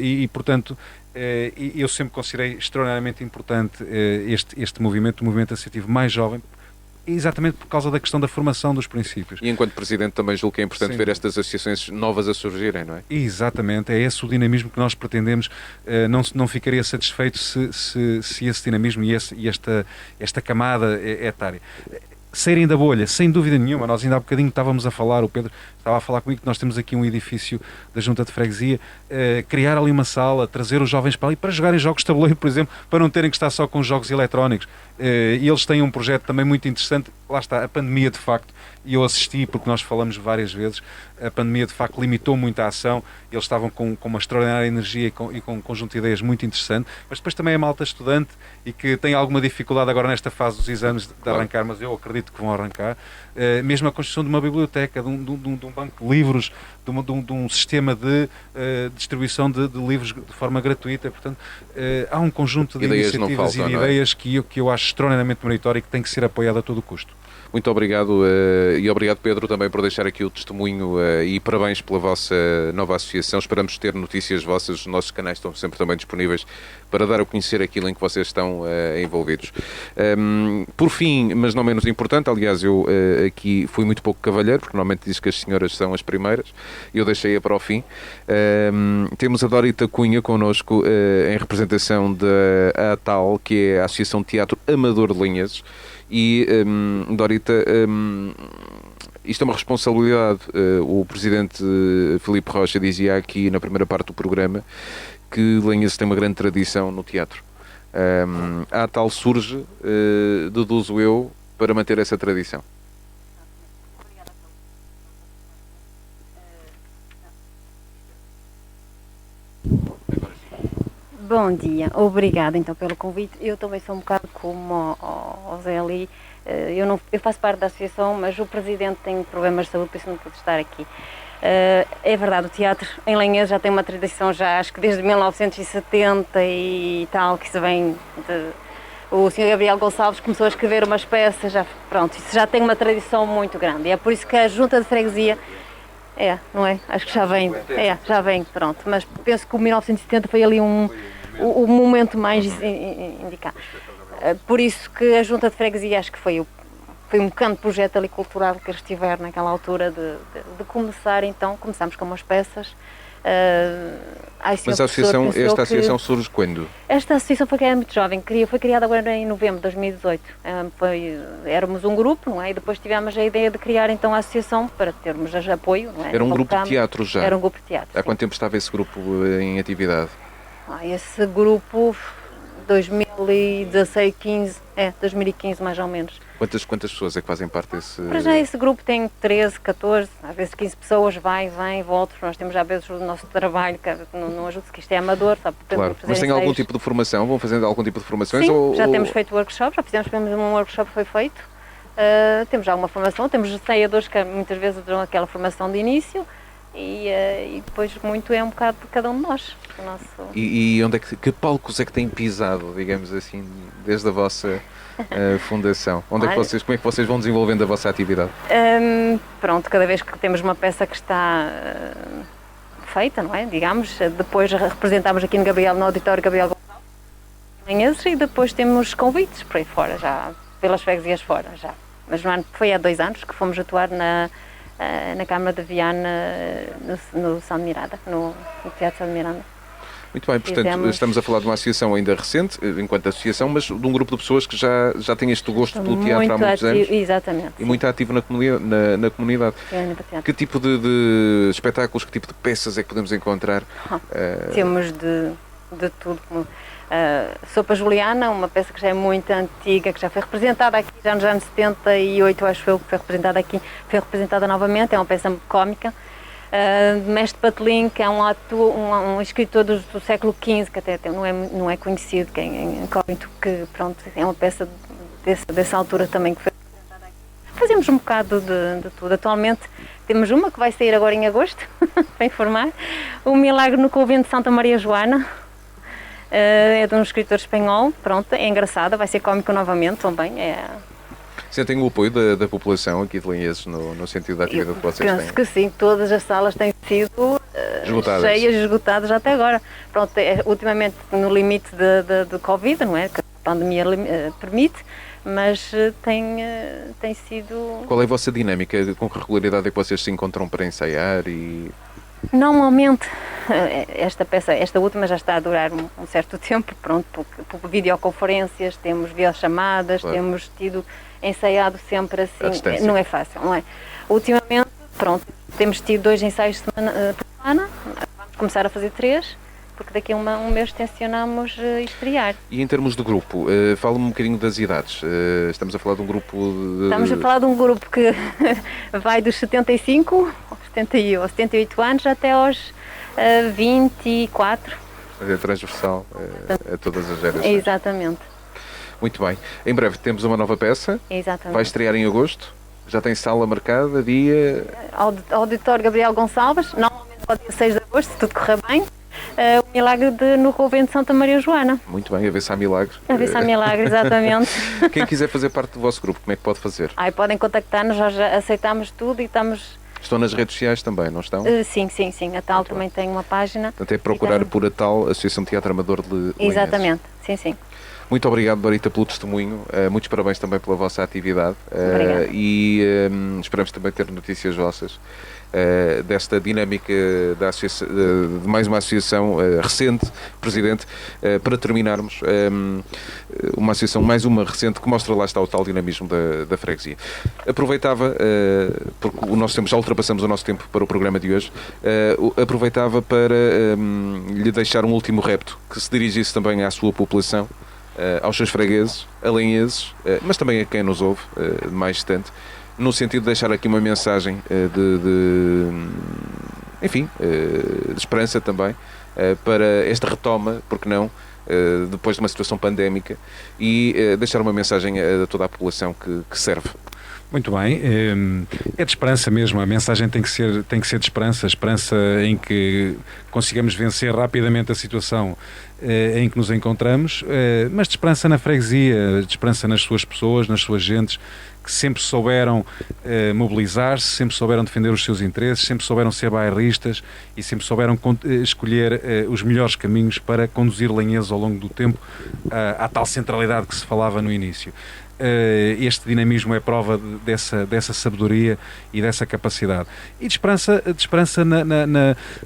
e portanto, eu sempre considerei extraordinariamente importante este movimento, o movimento associativo mais jovem, exatamente por causa da questão da formação dos princípios. E enquanto Presidente também julgo que é importante ver estas associações novas a surgirem, não é? Exatamente, é esse o dinamismo que nós pretendemos. Não ficaria satisfeito se esse dinamismo e esta camada etária saírem da bolha, sem dúvida nenhuma. Nós ainda há bocadinho estávamos a falar, o Pedro estava a falar comigo, que nós temos aqui um edifício da Junta de Freguesia, criar ali uma sala, trazer os jovens para ali para jogarem jogos de tabuleiro, por exemplo, para não terem que estar só com jogos eletrónicos. E eles têm um projeto também muito interessante. Lá está, a pandemia de facto, e eu assisti porque nós falamos várias vezes, a pandemia de facto limitou muito a ação, eles estavam com uma extraordinária energia e com um conjunto de ideias muito interessante, mas depois também é malta estudante e que tem alguma dificuldade agora nesta fase dos exames de arrancar, mas eu acredito que vão arrancar. Mesmo a construção de uma biblioteca, de um banco de livros, de um sistema de distribuição de livros de forma gratuita. Portanto, há um conjunto de iniciativas e de ideias que eu acho extraordinariamente meritório e que tem que ser apoiado a todo o custo. Muito obrigado e obrigado, Pedro, também por deixar aqui o testemunho e parabéns pela vossa nova associação. Esperamos ter notícias vossas, os nossos canais estão sempre também disponíveis para dar a conhecer aquilo em que vocês estão envolvidos. Por fim, mas não menos importante, aliás, eu aqui fui muito pouco cavalheiro, porque normalmente diz que as senhoras são as primeiras, eu deixei-a para o fim. Temos a Dorita Cunha connosco em representação da ATAL, que é a Associação de Teatro Amador de Lanheses. E, Dorita, isto é uma responsabilidade. O Presidente Filipe Rocha dizia aqui na primeira parte do programa que Lanheses tem uma grande tradição no teatro. A ATAL surge, deduzo eu, para manter essa tradição. Bom dia, obrigada então pelo convite. Eu também sou um bocado como o Zé ali. Eu faço parte da associação, mas o presidente tem problemas de saúde, por isso não pude estar aqui. É verdade, o teatro em Lanhês já tem uma tradição, já acho que desde 1970 e tal, que se vem o Sr. Gabriel Gonçalves começou a escrever umas peças, isso já tem uma tradição muito grande. E é por isso que a Junta de Freguesia, não é? Acho que já vem, pronto. Mas penso que o 1970 foi ali o momento mais indicado. Por isso que a Junta de Freguesia, acho que foi um grande projeto ali cultural que eles tiveram naquela altura de começar, então, começámos com umas peças. Mas esta associação surge quando? Esta associação foi criada muito jovem, foi criada agora em novembro de 2018. Éramos um grupo, não é? E depois tivemos a ideia de criar então a associação para termos apoio, não é? Era um grupo de teatro já? Era um grupo de teatro. Há quanto tempo estava esse grupo em atividade? Esse grupo, 2015 mais ou menos. Quantas pessoas é que fazem parte desse... Para já esse grupo tem 13, 14, às vezes 15 pessoas, vem, volta. Nós temos às vezes o nosso trabalho, que não ajuda, que isto é amador, sabe? Claro, mas tem algum tipo de formação? Vão fazendo algum tipo de formações? Sim, já temos feito workshops, já fizemos um workshop que foi feito. Temos alguma formação, temos ensaiadores que muitas vezes dão aquela formação de início e depois muito é um bocado de cada um de nós. E onde é que palcos é que têm pisado, digamos assim, desde a vossa... fundação. Como é que vocês vão desenvolvendo a vossa atividade? Cada vez que temos uma peça que está feita, não é? Digamos, depois representamos aqui no auditório Gabriel Gonçalves e depois temos convites por aí fora, já pelas freguesias fora, já. Mas foi há 2 anos que fomos atuar na Câmara de Viana, no São de Miranda, no Teatro São de Miranda. Muito bem, portanto, estamos a falar de uma associação ainda recente, enquanto associação, mas de um grupo de pessoas que já têm este gosto pelo teatro há muitos anos. Exatamente. E muito ativo na comunidade. Que tipo de espetáculos, que tipo de peças é que podemos encontrar? Temos de tudo. Sopa Juliana, uma peça que já é muito antiga, que já foi representada aqui já nos anos 78, acho eu, que foi representada novamente, é uma peça cómica. Mestre Patelin, que é um escritor do século XV, que até não é conhecido, que é incógnito, que pronto, é uma peça dessa altura também que foi representada aqui. Fazemos um bocado de tudo. Atualmente temos uma que vai sair agora em agosto, para informar, O Milagre no Convento de Santa Maria Joana. É de um escritor espanhol, pronto, é engraçada, vai ser cómico novamente também. Sentem o apoio da população aqui de Lanheses no sentido da atividade que vocês têm? Penso que sim, todas as salas têm sido cheias, esgotadas até agora. Pronto, ultimamente no limite de Covid, não é? Que a pandemia permite, mas tem sido... Qual é a vossa dinâmica? Com que regularidade é que vocês se encontram para ensaiar Normalmente, esta última já está a durar um certo tempo, pronto, por videoconferências, temos videochamadas, claro. Temos ensaiado sempre assim, não é fácil, não é? Ultimamente, pronto, temos tido 2 ensaios por semana, vamos começar a fazer 3, porque daqui a um mês tencionamos estrear. E em termos de grupo, fala-me um bocadinho das idades. Estamos a falar de um grupo Estamos a falar de um grupo que vai dos 75 aos 78 anos até aos 24. É transversal a todas as gerações. Exatamente. Muito bem. Em breve temos uma nova peça. Exatamente. Vai estrear em agosto. Já tem sala marcada, dia... Auditório Gabriel Gonçalves, normalmente ao dia 6 de agosto, se tudo correr bem. O Milagre no Convento de Santa Maria Joana. Muito bem, a ver se há milagre. A ver se há milagre, exatamente. Quem quiser fazer parte do vosso grupo, como é que pode fazer? Podem contactar-nos, já aceitamos tudo e estamos... Estão nas redes sociais também, não estão? Sim. A TAL também tem uma página. Portanto, é procurar por a TAL, Associação de Teatro Amador de Lanheses. Exatamente, sim. Muito obrigado, Marita, pelo testemunho. Muitos parabéns também pela vossa atividade. E esperamos também ter notícias vossas desta dinâmica de mais uma associação recente, Presidente, para terminarmos. Uma associação, mais uma recente, que mostra lá está o tal dinamismo da freguesia. Aproveitava, porque o nosso tempo, já ultrapassamos o nosso tempo para o programa de hoje, aproveitava para lhe deixar um último repto, que se dirigisse também à sua população, aos seus fregueses, a Lanheses, mas também a quem nos ouve mais distante, no sentido de deixar aqui uma mensagem enfim, de esperança também para esta retoma, porque não, depois de uma situação pandémica, e deixar uma mensagem a toda a população que serve. Muito bem, é de esperança mesmo, a mensagem tem que ser de esperança em que consigamos vencer rapidamente a situação em que nos encontramos, mas de esperança na freguesia, de esperança nas suas pessoas, nas suas gentes, que sempre souberam mobilizar-se, sempre souberam defender os seus interesses, sempre souberam ser bairristas e sempre souberam escolher os melhores caminhos para conduzir Lanheses ao longo do tempo à tal centralidade que se falava no início. Este dinamismo é prova dessa sabedoria e dessa capacidade. E de esperança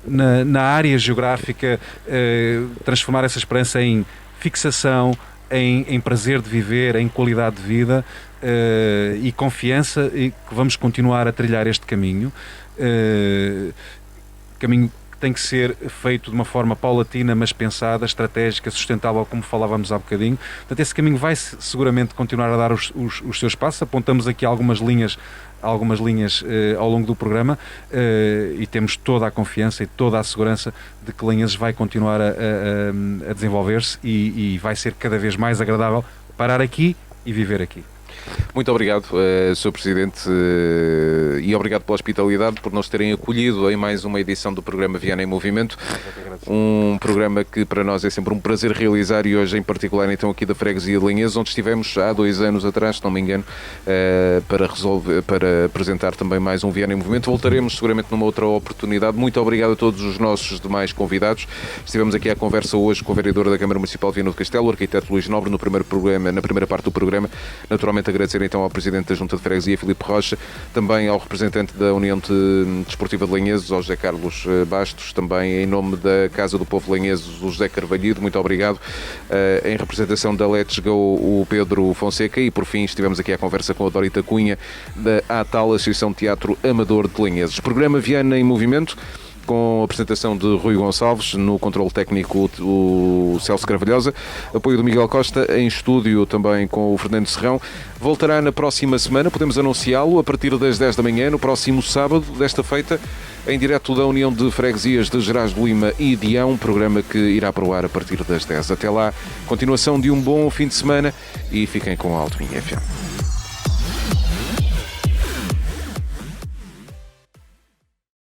na área geográfica, transformar essa esperança em fixação, em prazer de viver, em qualidade de vida e confiança e que vamos continuar a trilhar este caminho. Caminho tem que ser feito de uma forma paulatina, mas pensada, estratégica, sustentável, como falávamos há bocadinho. Portanto, esse caminho vai seguramente continuar a dar os seus passos. Apontamos aqui algumas linhas ao longo do programa e temos toda a confiança e toda a segurança de que Lanheses vai continuar a desenvolver-se e vai ser cada vez mais agradável parar aqui e viver aqui. Muito obrigado, Sr. Presidente, e obrigado pela hospitalidade, por nos terem acolhido em mais uma edição do programa Viana em Movimento, um programa que para nós é sempre um prazer realizar, e hoje em particular então aqui da Freguesia de Lanheses, onde estivemos há 2 anos atrás, se não me engano, para apresentar também mais um Viana em Movimento. Voltaremos seguramente numa outra oportunidade. Muito obrigado a todos os nossos demais convidados. Estivemos aqui à conversa hoje com o vereador da Câmara Municipal de Viana do Castelo, o arquiteto Luís Nobre, na primeira parte do programa. Naturalmente agradecer então ao Presidente da Junta de Freguesia, Filipe Rocha, também ao representante da União Desportiva de Lanheses, ao José Carlos Bastos, também em nome da Casa do Povo de Lanheses, o José Carvalhido, muito obrigado. Em representação da Let's Go, o Pedro Fonseca, e por fim estivemos aqui à conversa com a Dorita Cunha, da ATAL, Associação de Teatro Amador de Lanheses. Programa Viana em Movimento, com a apresentação de Rui Gonçalves, no controle técnico o Celso Carvalhosa, apoio do Miguel Costa, em estúdio também com o Fernando Serrão. Voltará na próxima semana, podemos anunciá-lo, a partir das 10 da manhã, no próximo sábado, desta feita, em direto da União de Freguesias de Gerás de Lima e Dião, programa que irá para o ar a partir das 10. Até lá, continuação de um bom fim de semana e fiquem com a Alto Minho FM.